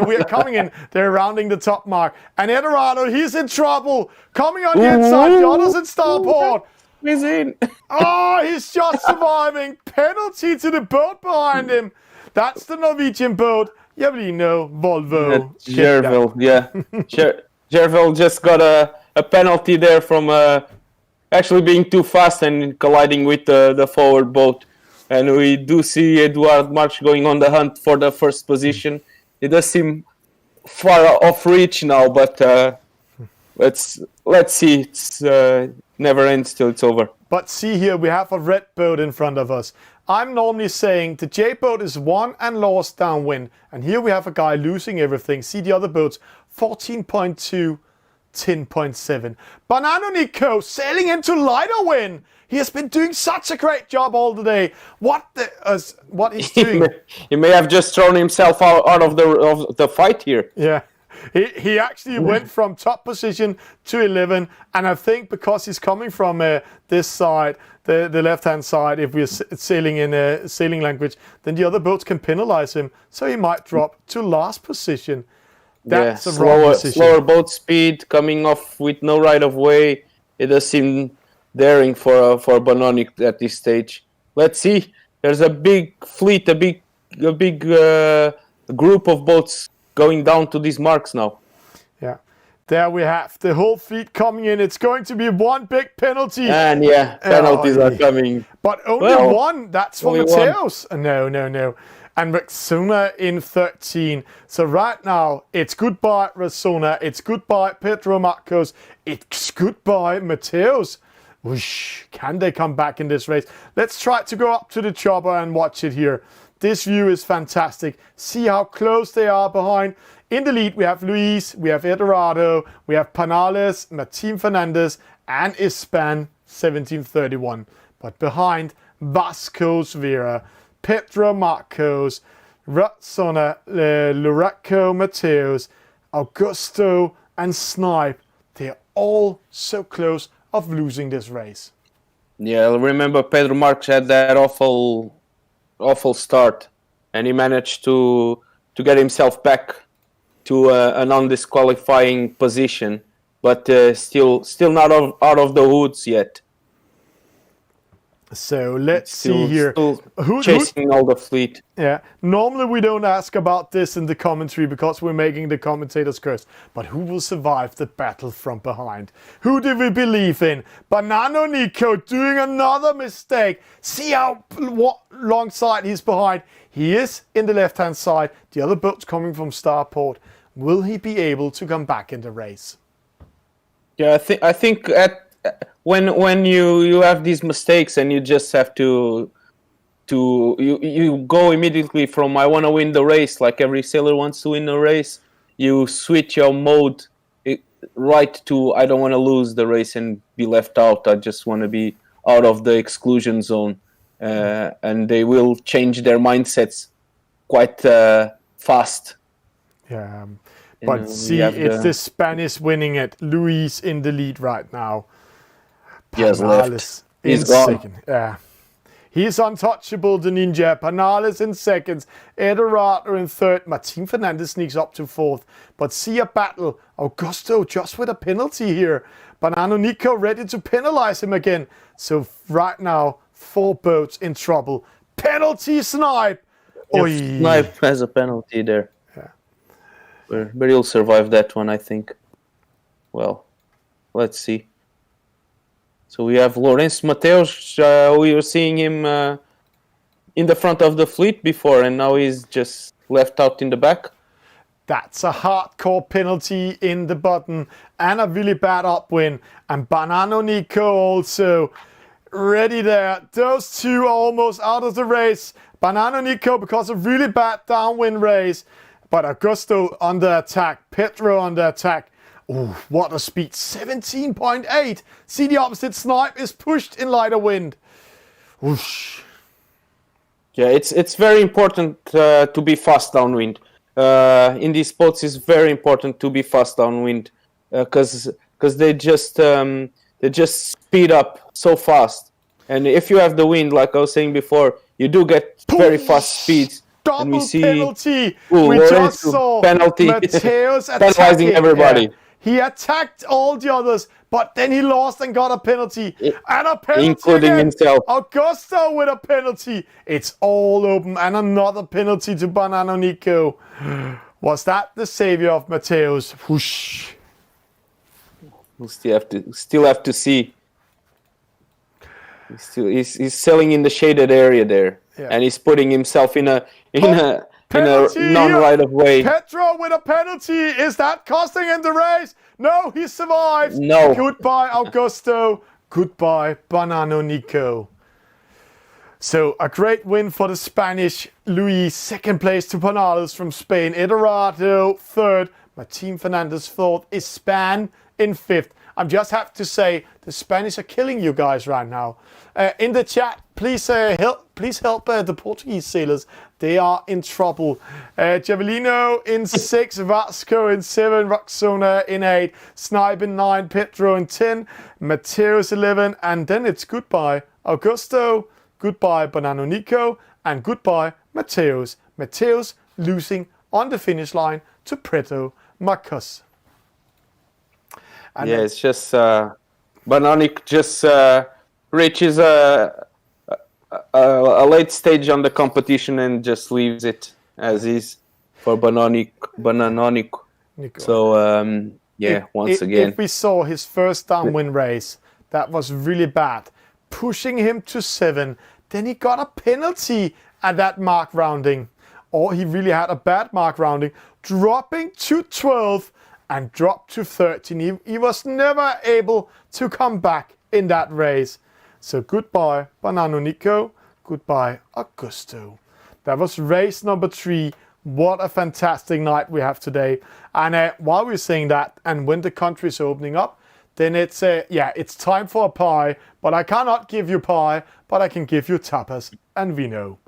we are coming in. They're rounding the top mark. And Eldorado, he's in trouble. Coming on the inside, Jonas at starport. He's in. Oh, he's just surviving. Penalty to the boat behind him. That's the Norwegian boat. You already know, Volvo. Gerville, yeah. Gerville just got a penalty there from actually being too fast and colliding with the forward boat. And we do see Eduard March going on the hunt for the first position. It does seem far off reach now, but let's see. It's never ends till it's over. But see here, we have a red boat in front of us. I'm normally saying the J boat is won and lost downwind. And here we have a guy losing everything. See the other boats, 14.2, 10.7. Banano Nico sailing into lighter wind. He has been doing such a great job all the day. What he's doing? He may have just thrown himself out of the fight here. Yeah. He actually went from top position to 11, and I think because he's coming from this side, the left-hand side, if we're sailing in sailing language, then the other boats can penalize him, so he might drop to last position. That's a wrong decision. Slower boat speed, coming off with no right of way. It does seem daring for Banonic at this stage. Let's see. There's a big fleet, a big group of boats going down to these marks now. Yeah. There we have the whole fleet coming in. It's going to be one big penalty. And yeah, penalties are coming. But only one. That's for Mateos. No. And Rexona in 13. So right now, it's goodbye Rexona. It's goodbye Pedro Marcos. It's goodbye Mateos. Whoosh. Can they come back in this race? Let's try to go up to the chopper and watch it here. This view is fantastic. See how close they are behind. In the lead, we have Luis, we have Eldorado, we have Panales, Martin Fernandez, and Ispan 1731. But behind, Vasco's Vera, Pedro Marcos, Ratsona, Luraco Mateos, Augusto, and Snipe. They're all so close of losing this race. Yeah, remember Pedro Marques had that awful start, and he managed to get himself back to a non-disqualifying position, but still not out of the woods yet. So let's see here. Who chasing all the fleet. Yeah. Normally we don't ask about this in the commentary because we're making the commentators curse. But who will survive the battle from behind? Who do we believe in? Banano Nico doing another mistake. See how long side he's behind. He is in the left-hand side. The other boat's coming from starport. Will he be able to come back in the race? Yeah, I think when you have these mistakes and you just have to you go immediately from I want to win the race, like every sailor wants to win a race, you switch your mode right to I don't want to lose the race and be left out. I just want to be out of the exclusion zone, and they will change their mindsets quite fast. Yeah, but see, it's the Spanish winning it. Luis in the lead right now. Yes, left. He's second. Yeah. He's untouchable, the ninja. Panales in seconds. Eldorado in third. Martin Fernandez sneaks up to fourth. But see a battle. Augusto just with a penalty here. Banano Nico ready to penalize him again. So right now, 4 boats in trouble. Penalty Snipe. Yes, Snipe has a penalty there. Yeah. But he'll survive that one, I think. Well, let's see. So we have Lourenço Mateus. We were seeing him in the front of the fleet before, and now he's just left out in the back. That's a hardcore penalty in the button and a really bad upwind. And Banano Nico also ready there. Those two are almost out of the race. Banano Nico because of really bad downwind race. But Augusto under attack. Pedro under attack. Oh, what a speed, 17.8. See, the opposite snipe is pushed in lighter wind. Whoosh. Yeah, it's very important to be fast downwind. In these boats, it's very important to be fast downwind because they just speed up so fast. And if you have the wind, like I was saying before, you do get very fast speeds. Double and we see, penalty. Ooh, We just Lorenzo, saw penalty. Mateus Penalizing attacking everybody. Yeah. He attacked all the others, but then he lost and got a penalty. And a penalty including again. himself. Augusto with a penalty. It's all open. And another penalty to Banano Nico. Was that the savior of Mateus? Whoosh. We still have to see. He's sailing in the shaded area there, and he's putting himself in a non-right of way. Petro with a penalty. Is that costing him the race? No, he survived. No. Goodbye, Augusto. Goodbye, Banano Nico. So a great win for the Spanish. Luis, second place to Panales from Spain. Eduardo, third. Martin Fernandez, fourth. Ispan in fifth. I'm just have to say, the Spanish are killing you guys right now. In the chat, please help the Portuguese sailors. They are in trouble. Javelino in 6, Vasco in 7, Roxona in 8, Snipe in 9, Petro in 10, Mateus 11, and then it's goodbye Augusto, goodbye Banano Nico, and goodbye Mateus. Mateus losing on the finish line to Preto Marcos. Yeah, it's just Bananic just reaches a late stage on the competition and just leaves it as is for Bananic. So once again, if we saw his first downwind race, that was really bad, pushing him to 7. Then he got a penalty at that mark rounding, or he really had a bad mark rounding, dropping to 12. And dropped to 13. He was never able to come back in that race. So goodbye, Banano Nico. Goodbye, Augusto. That was race number 3. What a fantastic night we have today. And while we're saying that, and when the country is opening up, then it's time for a pie. But I cannot give you pie, but I can give you tapas and vino.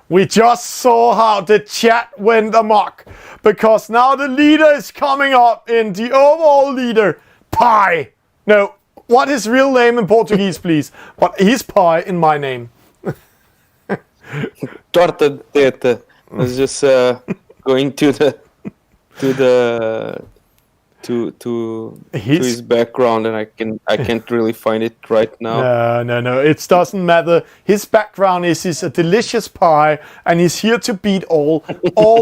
We just saw how the chat went amok, because now the leader is coming up in the overall leader, Pi. No, what his real name in Portuguese, please? But he's Pi in my name. Torta de teta. I was just going to his background, and I can't really find it right now. No, it doesn't matter. His background is he's a delicious pie, and he's here to beat all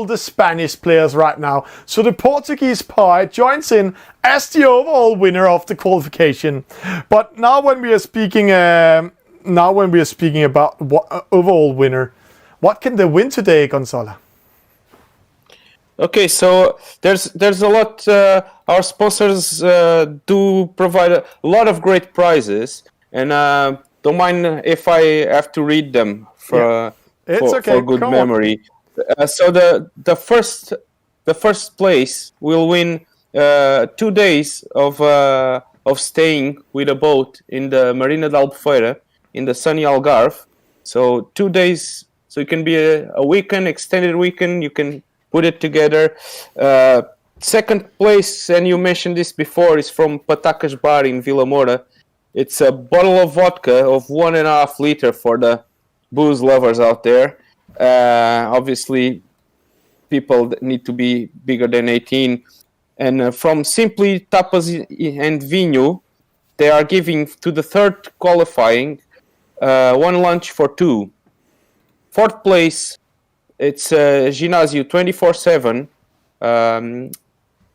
the Spanish players right now. So the Portuguese pie joins in as the overall winner of the qualification. But now when we are speaking now when we are speaking about what overall winner, what can they win today, Gonzalo? Okay, so there's a lot. Our sponsors do provide a lot of great prizes, and don't mind if I have to read them for It's okay. for good Come on. memory. So the first place will win 2 days of staying with a boat in the Marina da Albufeira in the sunny Algarve. So 2 days. So it can be a weekend, extended weekend. You can put it together. Second place, and you mentioned this before, is from Patacas Bar in Vila Moura. It's a bottle of vodka of 1.5 liter for the booze lovers out there. Obviously, people that need to be bigger than 18. And from Simply Tapas and Vinho, they are giving to the third qualifying one lunch for two. Fourth place, it's Ginásio 24/7.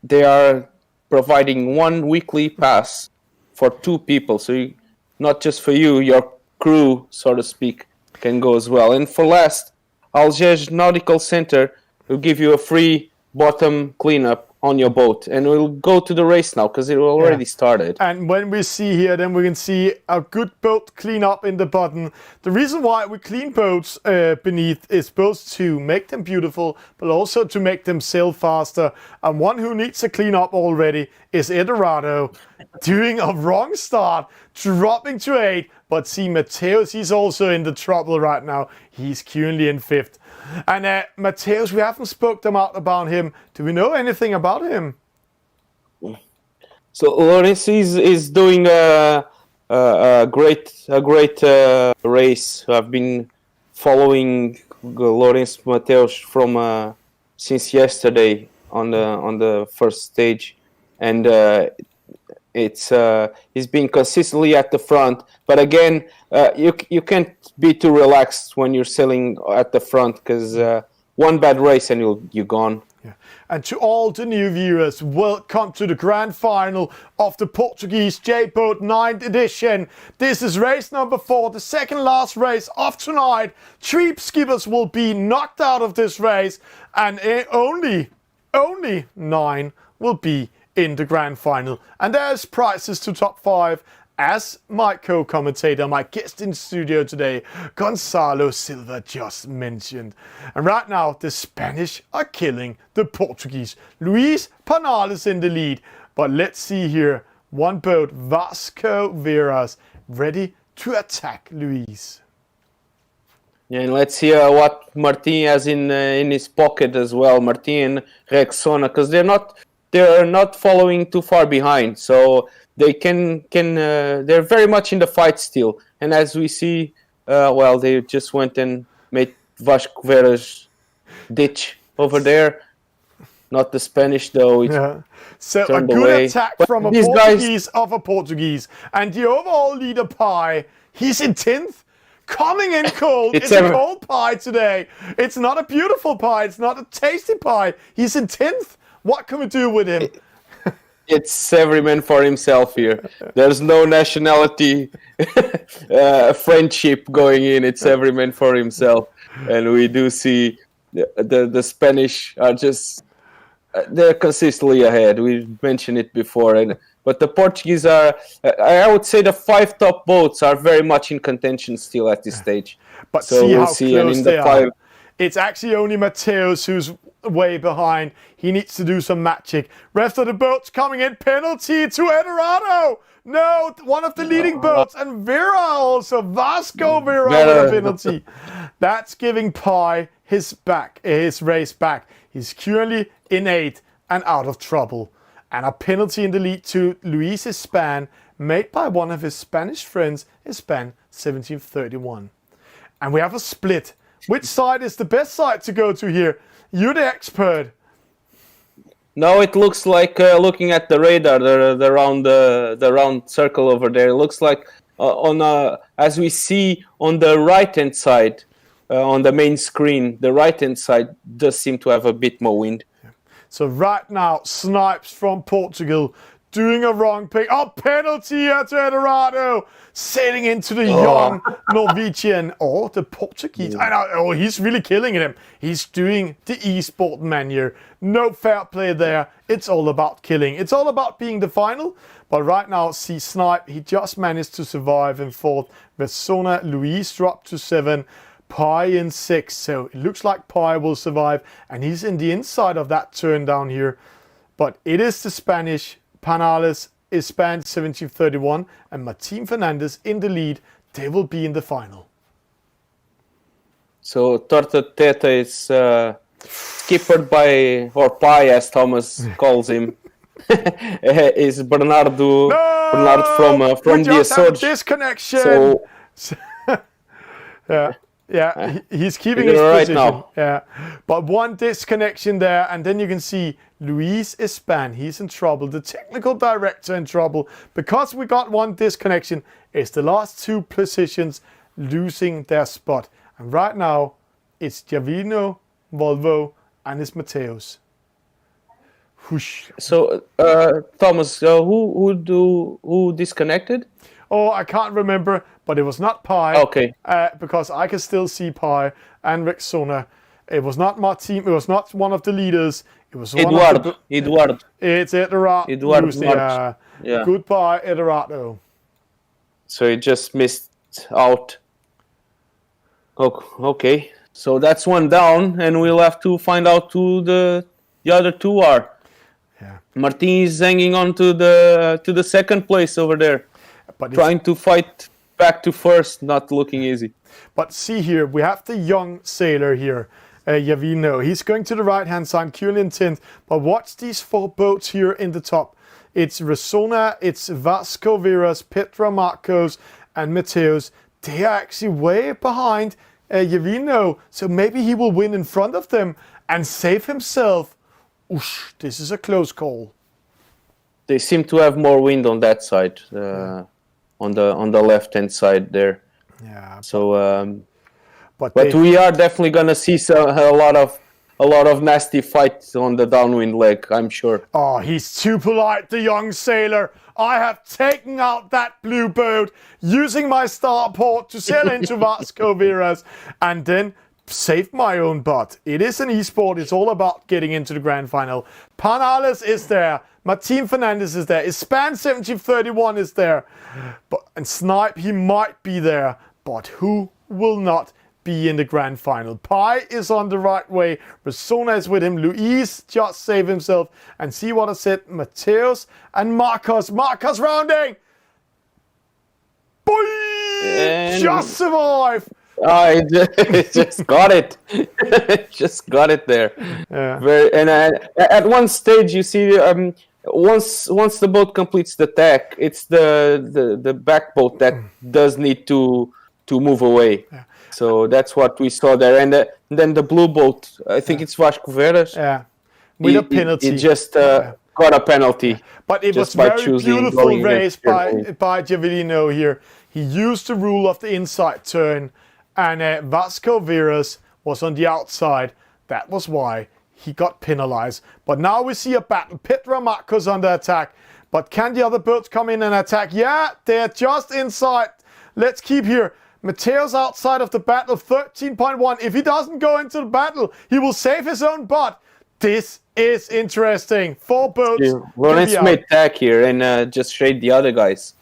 They are providing one weekly pass for two people. So not just for you, your crew, so to speak, can go as well. And for last, Algés Nautical Center will give you a free bottom cleanup on your boat. And we'll go to the race now because it already started. And when we see here, then we can see a good boat cleanup in the bottom. The reason why we clean boats beneath is both to make them beautiful, but also to make them sail faster. And one who needs a cleanup already is Eldorado, doing a wrong start, dropping to 8. But see, Mateus, he's also in the trouble right now. He's currently in 5th. And Mateus, we haven't spoken about him. Do we know anything about him? So Lawrence is doing a great race. I've been following Lawrence Mateus from since yesterday on the first stage, and he's been consistently at the front. But again, you can't be too relaxed when you're sailing at the front because one bad race and you're gone. Yeah. And to all the new viewers, welcome to the grand final of the Portuguese J-Boat 9th edition. This is race number 4, the second last race of tonight. 3 skippers will be knocked out of this race, and only 9 will be in the grand final. And there's prizes to top 5. As my co-commentator, my guest in studio today, Gonzalo Silva, just mentioned. And right now, the Spanish are killing the Portuguese. Luis Panales in the lead. But let's see here, one boat, Vasco Veras, ready to attack Luis. Yeah, and let's see what Martin has in his pocket as well. Martin and Rexona, because they're not following too far behind. So they they're very much in the fight still. And as we see, they just went and made Vasco Veras ditch over there. Not the Spanish though. Yeah. So a turned good away. attack But from a these Portuguese of a Portuguese. And the overall leader Pi, he's in 10th. Coming in cold. It's a cold pie today. It's not a beautiful pie. It's not a tasty pie. He's in 10th. What can we do with him? It's every man for himself here. There's no nationality friendship going in. It's every man for himself. And we do see the Spanish are just they're consistently ahead. We mentioned it before, but the Portuguese are. I would say the 5 top boats are very much in contention still at this stage. But so see we'll how see. close And in they the are. 5, It's actually only Mateus who's way behind. He needs to do some magic. Rest of the boats coming in. Penalty to Eldorado. No, one of the leading boats. And Vera also. Vasco Vera with a penalty. That's giving Pi his race back. He's currently in 8th and out of trouble. And a penalty in the lead to Luis's span made by one of his Spanish friends, his span 1731. And we have a split. Which side is the best side to go to here? You're the expert. no, it looks like looking at the radar, the round circle over there. It looks like as we see on the right hand side, on the main screen, the right hand side does seem to have a bit more wind. So right now, Snipes from Portugal doing a wrong pick. Oh, penalty here to Edoardo. Sailing into the young Norwegian. Oh, the Portuguese. I know. Oh, he's really killing him. He's doing the esport man here. No fair play there. It's all about killing. It's all about being the final. But right now, see Snipe, he just managed to survive in 4th. Vesona, Luis dropped to 7. Pi in 6. So it looks like Pi will survive. And he's in the inside of that turn down here. But it is the Spanish. Panales is Span 1731. And Martin Fernandez in the lead. They will be in the final. So Torta Teta is skippered by, or Pi as Thomas calls him, is Bernardo from we the just have a Açores. disconnection. So He's keeping you're his right position. now. Yeah, but one disconnection there, and then you can see Luis Espan. He's in trouble. The technical director in trouble because we got one disconnection. It's the last 2 positions losing their spot, and right now it's Javino, Volvo, and it's Mateos. Whoosh. So Thomas, who disconnected? Oh, I can't remember, but it was not Pi. Okay. Because I can still see Pi and Rexona. It was not my team. It was not one of the leaders. It was one of the... Eduardo. It's Eduardo. March. Yeah. Goodbye, Eduardo. So he just missed out. Okay. So that's one down, and we'll have to find out who the other 2 are. Yeah. Martin is hanging on to the second place over there, But trying to fight back to first, not looking easy. But see here, we have the young sailor here, Javino. He's going to the right-hand side, Culian Tint. But watch these 4 boats here in the top. It's Resona, it's Vasco Veras, Petra Marcos, and Mateos. They are actually way behind Javino. So maybe he will win in front of them and save himself. Oosh, this is a close call. They seem to have more wind on that side, on the left-hand side there. Yeah. So, But we are definitely gonna see a lot of nasty fights on the downwind leg, I'm sure. Oh, he's too polite, the young sailor. I have taken out that blue boat using my starport to sail into Vasco Veras and then saved my own butt. It is an esport. It's all about getting into the grand final. Panales is there. Martin Fernandez is there. Ispan 1731 is there. And Snipe, he might be there. But who will not be in the grand final? Pi is on the right way. Resona is with him. Luis just saved himself. And see what I said. Mateos and Marcos. Marcos rounding. Boy! And- Just survive. I just got it. Just got it there. Yeah. At one stage, you see, once the boat completes the tack, it's the back boat that does need to move away. Yeah. So that's what we saw there. And then the blue boat, I think it's Vasco Veras. Yeah. With a penalty. He just got a penalty. But it was just by very choosing beautiful going race against by Javino here. He used the rule of the inside turn, and Vasco Veras was on the outside. That was why he got penalized. But now we see a battle. Petra Marcos under attack. But can the other boats come in and attack? Yeah, they're just inside. Let's keep here. Mateo's outside of the battle, 13.1. If he doesn't go into the battle, he will save his own butt. This is interesting. 4 boats. Yeah, let's make tack here and just shade the other guys.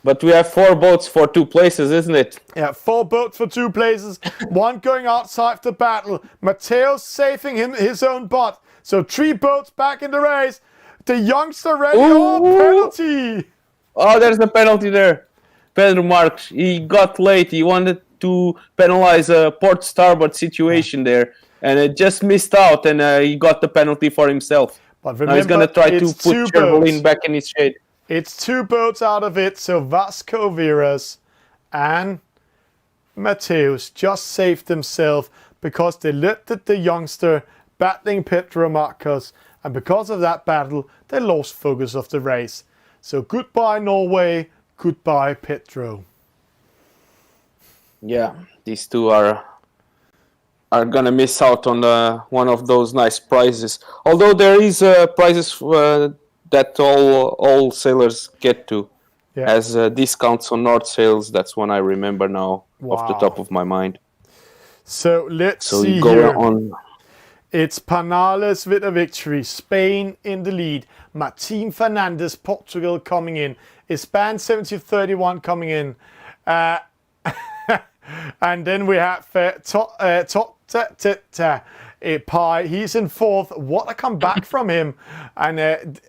But we have 4 boats for 2 places, isn't it? Yeah, 4 boats for 2 places. 1 going outside the battle. Mateo's saving his own butt. So 3 boats back in the race. The youngster ready. Oh, penalty. Oh, there's a penalty there. Pedro Marques, he got late. He wanted to penalize a port starboard situation there. And it just missed out, and he got the penalty for himself. But remember, now he's going to try to put 2 Chervolin boats. back in his shade. It's 2 boats out of it. So Vasco Veras and Mateos just saved themselves because they looked at the youngster battling Pedro Marcos. And because of that battle, they lost focus of the race. So goodbye, Norway. Goodbye, Pedro. Yeah, these 2 are gonna miss out on one of those nice prizes. Although there is prizes that all sailors get to Yeah. as discounts on North sails. That's one I remember now off the Wow. top of my mind. So let's So see you go here. on. It's Panales with a victory. Spain in the lead. Martin Fernandez, Portugal coming in. Ispan 70-31 coming in. And then we have Pi. He's in fourth. What a comeback from him. And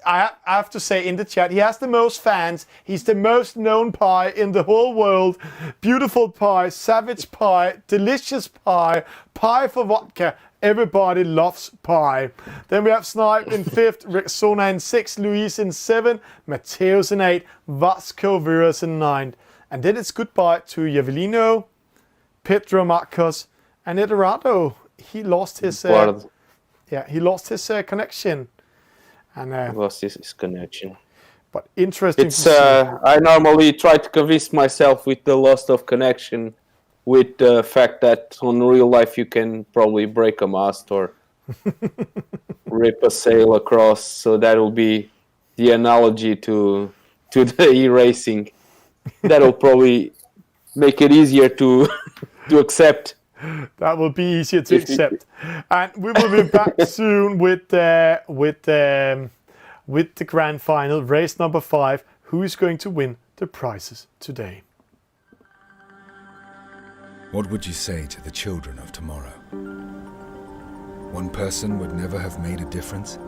I have to say in the chat, he has the most fans. He's the most known pie in the whole world. Beautiful pie, savage pie, delicious pie, pie for vodka. Everybody loves pie. Then we have Snipe in fifth, Rexona in sixth, Luis in seventh, Mateus in eighth, Vasco Viras in ninth. And then it's goodbye to Javelino, Pedro Marcos, and Eduardo. He lost his connection. And Lost his connection. but interesting It's to see. I normally try to convince myself with the loss of connection, with the fact that on real life you can probably break a mast or rip a sail across. So that will be the analogy to the e-racing. That'll probably make it easier to accept. That will be easier to accept. And we will be back soon with the grand final, race number 5. Who is going to win the prizes today? What would you say to the children of tomorrow? One person would never have made a difference.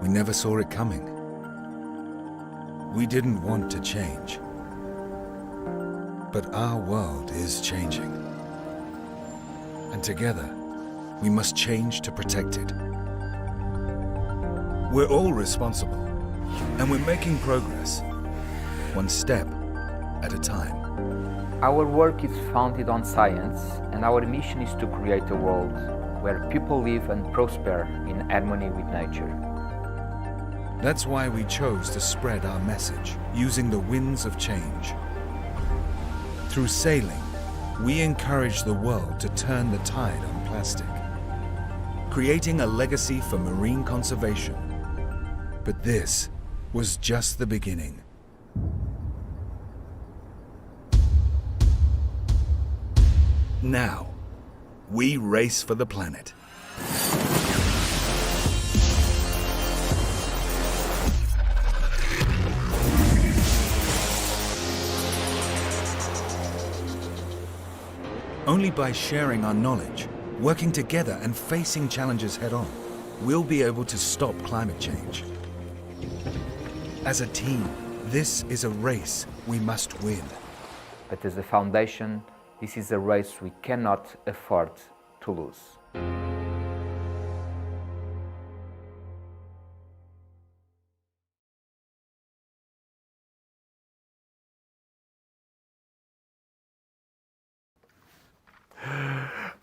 We never saw it coming. We didn't want to change. But our world is changing. And together, we must change to protect it. We're all responsible, and we're making progress, one step at a time. Our work is founded on science, and our mission is to create a world where people live and prosper in harmony with nature. That's why we chose to spread our message using the winds of change. Through sailing, we encourage the world to turn the tide on plastic, creating a legacy for marine conservation. But this was just the beginning. Now, we race for the planet. Only by sharing our knowledge, working together and facing challenges head-on, we'll be able to stop climate change. As a team, this is a race we must win. But as a foundation, this is a race we cannot afford to lose.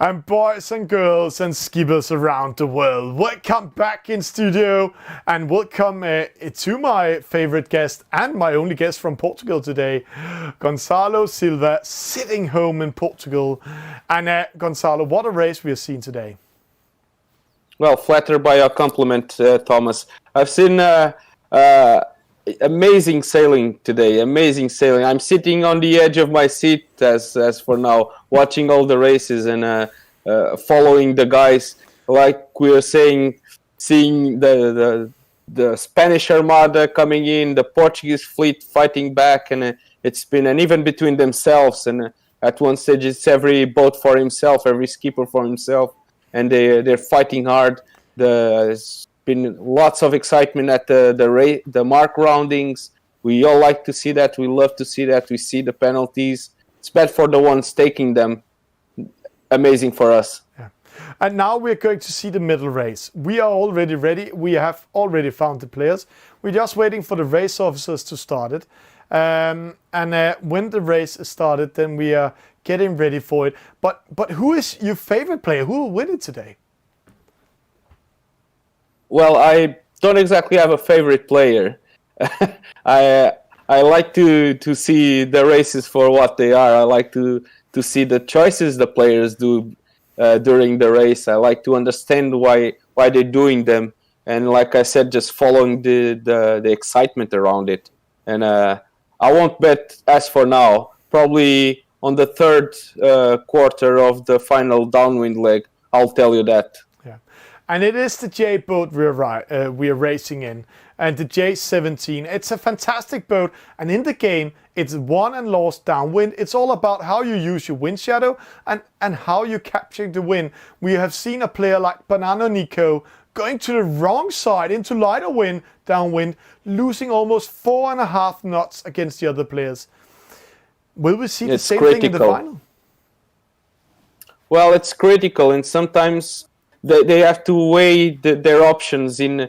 And boys and girls and skippers around the world, welcome back in studio and welcome to my favorite guest and my only guest from Portugal today, Gonçalo Silva, sitting home in Portugal. And Gonçalo, what a race we have seen today. Well, flattered by your compliment, Thomas. I've seen amazing sailing today, amazing sailing. I'm sitting on the edge of my seat as for now, watching all the races and following the guys. Like we were saying, seeing the Spanish Armada coming in, the Portuguese fleet fighting back, and it's been, and even between themselves, and at one stage it's every boat for himself, every skipper for himself, and they're fighting hard. There's been lots of excitement at the mark roundings. We all like to see that. We love to see that. We see the penalties. It's bad for the ones taking them. Amazing for us. Yeah. And now we're going to see the middle race. We are already ready. We have already found the players. We're just waiting for the race officers to start it. And when the race is started, then we are getting ready for it. But who is your favorite player? Who will win it today? Well, I don't exactly have a favorite player. I like to see the races for what they are. I like to see the choices the players do during the race. I like to understand why they're doing them. and like I said, just following the excitement around it. And I won't bet as for now. Probably on the third quarter of the final downwind leg, I'll tell you that. Yeah, and it is the J boat we're racing in, and the J17. It's a fantastic boat, and in the game, it's won and lost downwind. It's all about how you use your wind shadow and how you capture the wind. We have seen a player like Banana Nico going to the wrong side into lighter wind downwind, losing almost 4.5 knots against the other players. Will we see the same thing in the final? Well, it's critical, and sometimes they have to weigh their options in.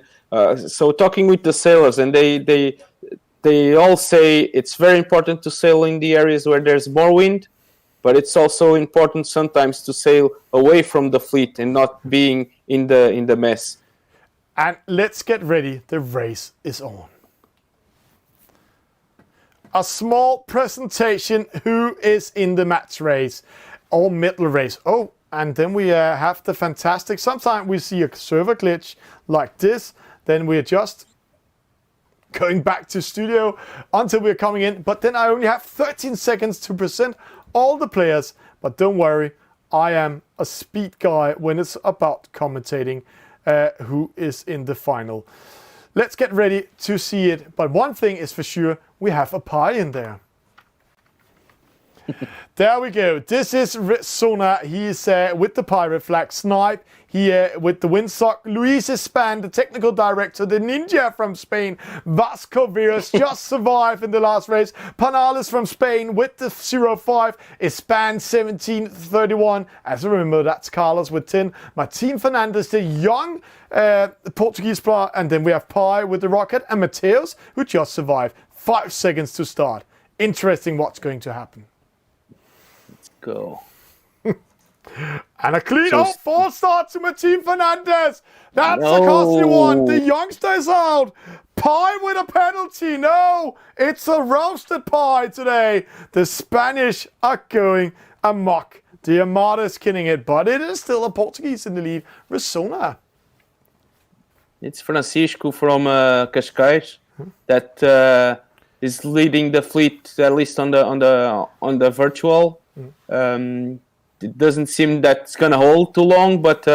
So talking with the sailors, and they all say it's very important to sail in the areas where there's more wind, but it's also important sometimes to sail away from the fleet and not being in the mess. And let's get ready. The race is on. A small presentation who is in the match race or middle race. Oh, and then we have the fantastic, sometimes we see a server glitch like this, then we're just going back to studio until we're coming in, but then I only have 13 seconds to present all the players. But don't worry, I am a speed guy when it's about commentating who is in the final. Let's get ready to see it. But one thing is for sure, we have a pie in there. There we go. This is Sona. He's with the pirate flag. Snipe here with the windsock. Luis Espan, the technical director. The ninja from Spain. Vasco Veras just survived in the last race. Panales from Spain with the 05. Espan 1731. As I remember, that's Carlos with 10. Martin Fernandez, the young Portuguese player. And then we have Pi with the rocket. And Mateus, who just survived. 5 seconds to start. Interesting what's going to happen. Go. And a clean false start to Martin Fernandez. That's a costly one. The youngster is out. Pie with a penalty. No, it's a roasted pie today. The Spanish are going amok. The Armada is killing it, but it is still a Portuguese in the lead. Resona. It's Francisco from Cascais that is leading the fleet, at least on the virtual. It doesn't seem that it's gonna hold too long, but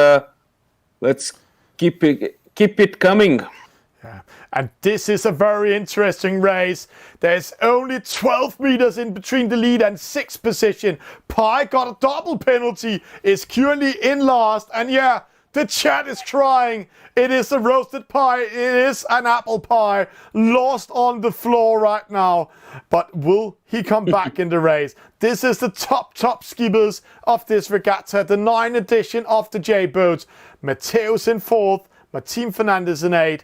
let's keep it coming. Yeah. And this is a very interesting race. There's only 12 meters in between the lead and 6th position. Pi got a double penalty, is currently in last, and yeah, the chat is crying. It is a roasted pie. It is an apple pie. Lost on the floor right now. But will he come back in the race? This is the top skippers of this regatta. The 9th edition of the J-Boats. Mateus in 4th. Martin Fernandez in 8th.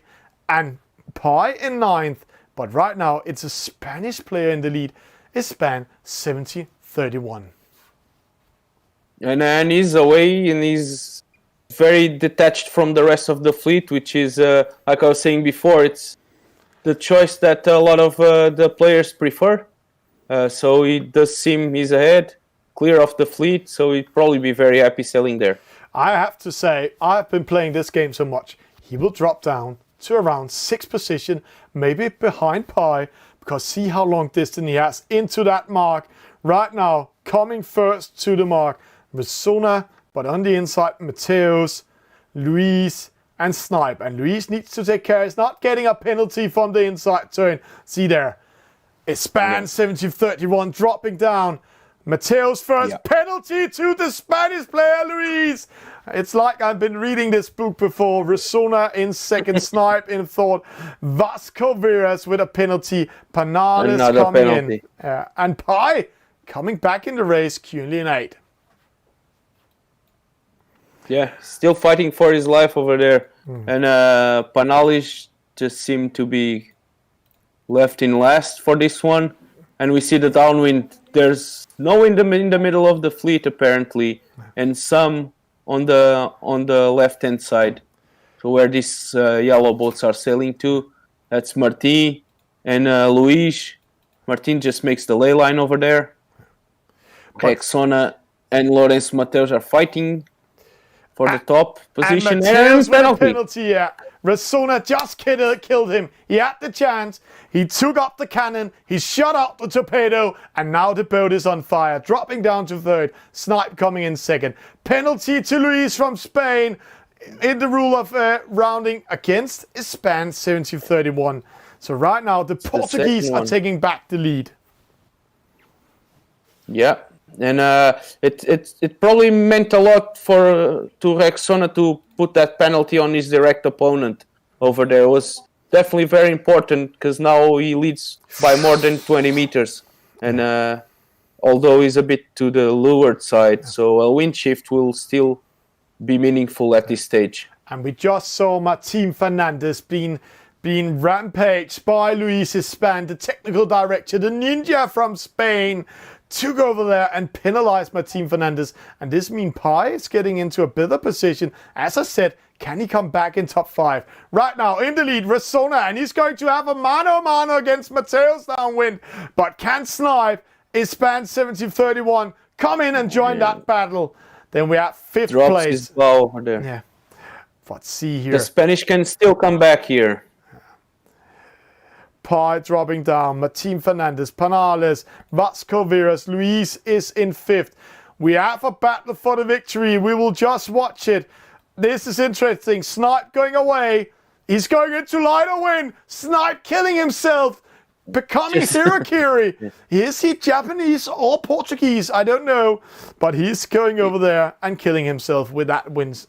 And Pi in 9th. But right now, it's a Spanish player in the lead. Espan 1731. And he's away, and he's very detached from the rest of the fleet, which is, like I was saying before, it's the choice that a lot of the players prefer. So it does seem he's ahead, clear of the fleet, so he'd probably be very happy sailing there. I have to say, I've been playing this game so much, he will drop down to around 6th position, maybe behind Pi, because see how long distance he has into that mark. Right now, coming first to the mark, Resona, but on the inside, Mateus, Luis, and Snipe. And Luis needs to take care. He's not getting a penalty from the inside turn. See there. Espan 1731 dropping down. Mateus first. Penalty to the Spanish player, Luis. It's like I've been reading this book before. Resona in 2nd, Snipe in 4th. Vasco Veras with a penalty. Panales coming in. And Pi coming back in the race, currently in 8th. Yeah, still fighting for his life over there. And Panales just seemed to be left in last for this one. And we see the downwind. There's no wind in the middle of the fleet apparently, and some on the left-hand side. So where these yellow boats are sailing to, that's Martin and Luis. Martin just makes the ley line over there. Rexona and Lourenço Mateus are fighting for the top position. And Mateus with a penalty, yeah. Resona just killed him. He had the chance. He took up the cannon. He shot out the torpedo. And now the boat is on fire, dropping down to third. Snipe coming in second. Penalty to Luis from Spain in the rule of rounding against Span 1731. So right now the Portuguese are taking back the lead. Yeah, and it probably meant a lot to Rexona to put that penalty on his direct opponent over there. It was definitely very important because now he leads by more than 20 meters, and although he's a bit to the leeward side, so a wind shift will still be meaningful at this stage. And we just saw Martin Fernandez being rampaged by Luis Span, the technical director, the ninja from Spain, took over there and penalized Martin Fernandez. And this means Pi is getting into a better position. As I said, can he come back in top 5? Right now in the lead, Resona, and he's going to have a mano-a-mano against Mateo's downwind. But can Snipe, Span 1731, come in and join that battle? Then we have 5th Drops place. his bow over there. Yeah. Let's see here. The Spanish can still come back here. Pi dropping down. Martin Fernandez, Panales, Vasco Veras. Luis is in 5th. We have a battle for the victory. We will just watch it. This is interesting. Snipe going away. He's going into lighter wind. Snipe killing himself. Becoming Hirakiri. Is he Japanese or Portuguese? I don't know. But he's going over there and killing himself with that wind.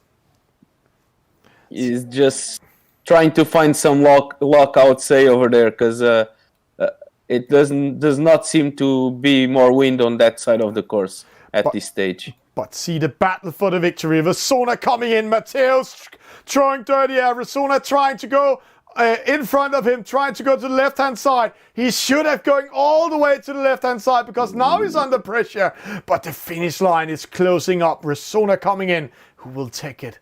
He's just trying to find some luck, I would say, over there, because it does not seem to be more wind on that side of the course at this stage. But see the battle for the victory. Resona coming in. Mateo's throwing dirty air. Resona trying to go in front of him, trying to go to the left-hand side. He should have going all the way to the left-hand side because now he's under pressure. But the finish line is closing up. Resona coming in. Who will take it?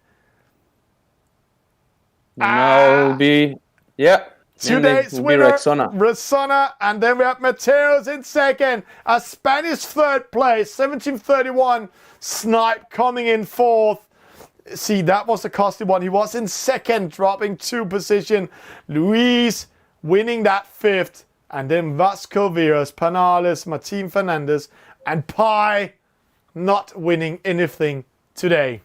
Now it'll be, yeah. Today's winner, Resona, and then we have Mateos in second, a Spanish 3rd place, 1731. Snipe coming in 4th. See, that was a costly one. He was in 2nd, dropping 2 position. Luis winning that 5th, and then Vasco Veras, Panales, Martin Fernandez, and Pi not winning anything today.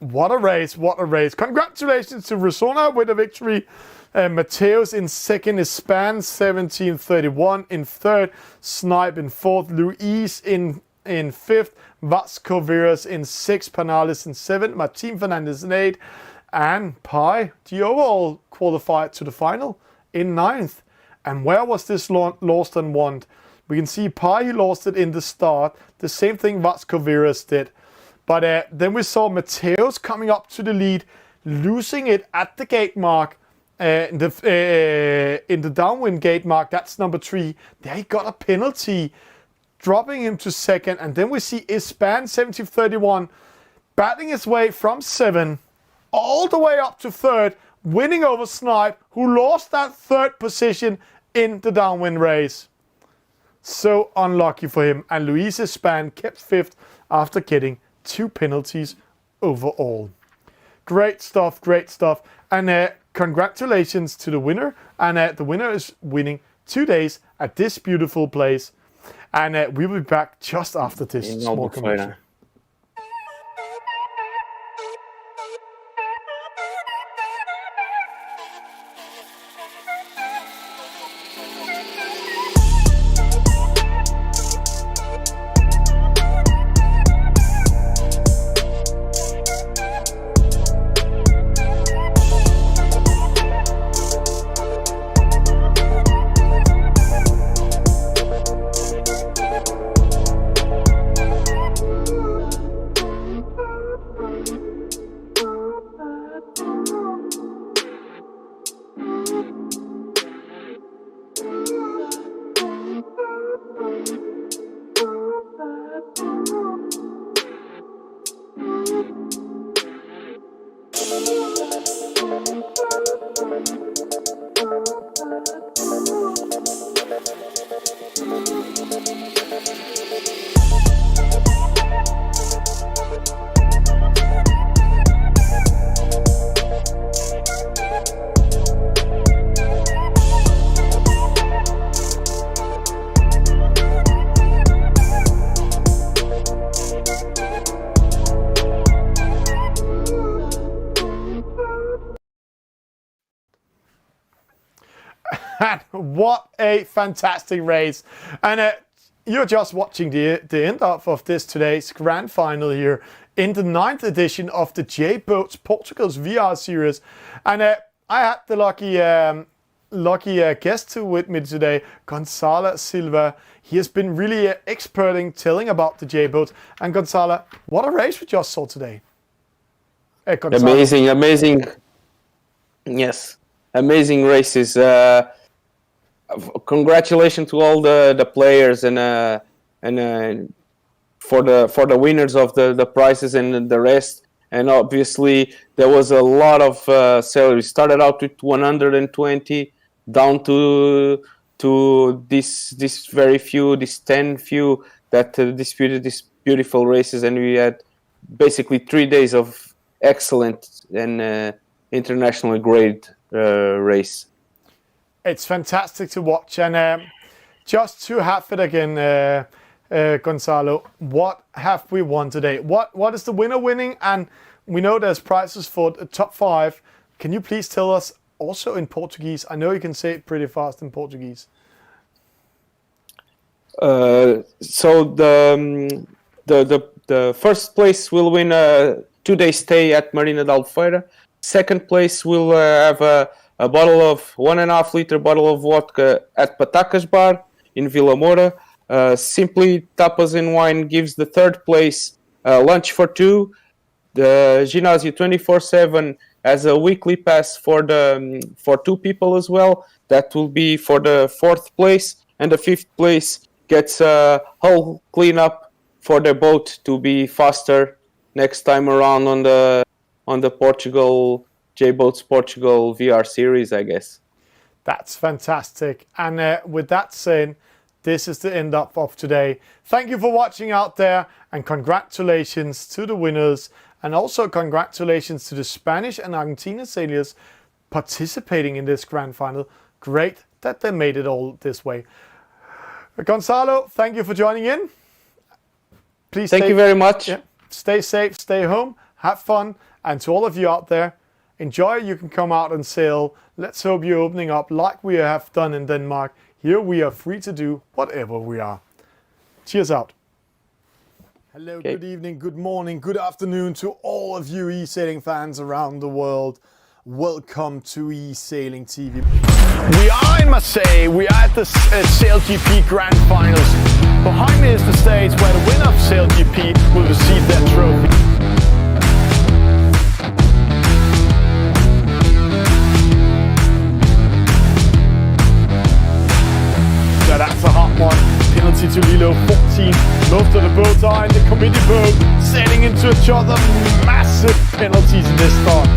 What a race, what a race. Congratulations to Resona with a victory. Mateos in 2nd, is Span 1731 in 3rd, Snipe in 4th, Luis in 5th, Vasco Veras in 6th, Panales in 7th, Martin Fernandez in 8th, and Pi, the overall qualified to the final, in 9th. And where was this lost and won? We can see Pi, he lost it in the start. The same thing Vasco Veras did. But then we saw Mateos coming up to the lead, losing it at the gate mark, in the downwind gate mark. That's number 3. There he got a penalty, dropping him to 2nd. And then we see Span 1731 battling his way from 7 all the way up to 3rd, winning over Snipe, who lost that 3rd position in the downwind race. So unlucky for him. And Luis Span kept 5th after getting 2 penalties overall. Great stuff, great stuff. And congratulations to the winner. And the winner is winning 2 days at this beautiful place. And we'll be back just after this small commercial. And what a fantastic race. And you're just watching the end of this today's grand final here in the 9th edition of the J-Boats Portugal's VR series. And I had the lucky guest with me today, Gonzalo Silva. He has been really expert in telling about the J-Boats. And Gonzalo, what a race we just saw today. Amazing. Yes, amazing races. Congratulations to all the players and for the winners of the prizes and the rest. And obviously there was a lot of salaries. Started out with 120 down to this very few, this 10 few that disputed these beautiful races, and we had basically 3 days of excellent and internationally great race. It's fantastic to watch, and just to have it again, Gonzalo, what have we won today? What is the winner winning? And we know there's prizes for the top 5. Can you please tell us also in Portuguese? I know you can say it pretty fast in Portuguese. So the first place will win a 2-day stay at Marina da Albufeira. Second place will have a bottle of 1.5 liter bottle of vodka at Patacas Bar in Vila Moura. Simply Tapas and Wine gives the third place lunch for 2. The Ginásio 24/7 has a weekly pass for 2 people as well. That will be for the 4th place, and the 5th place gets a whole cleanup for their boat to be faster next time around on the Portugal J-Boats Portugal VR series, I guess. That's fantastic. And with that said, this is the end of today. Thank you for watching out there, and congratulations to the winners, and also congratulations to the Spanish and Argentina sailors participating in this grand final. Great that they made it all this way. Gonzalo, thank you for joining in. Please thank you very much. Yeah, stay safe, stay home, have fun, and to all of you out there, enjoy. You can come out and sail. Let's hope you're opening up like we have done in Denmark. Here we are free to do whatever we are. Cheers out. Hello, Okay. Good evening, good morning, good afternoon to all of you eSailing fans around the world. Welcome to eSailing TV. We are in Marseille. We are at the Sail GP Grand Finals. Behind me is the stage where the winner of Sail GP will receive their trophy. So that's a hot one. Penalty to Lilo, 14. Most of the boats are in the committee boat, sailing into each other. Massive penalties in this start.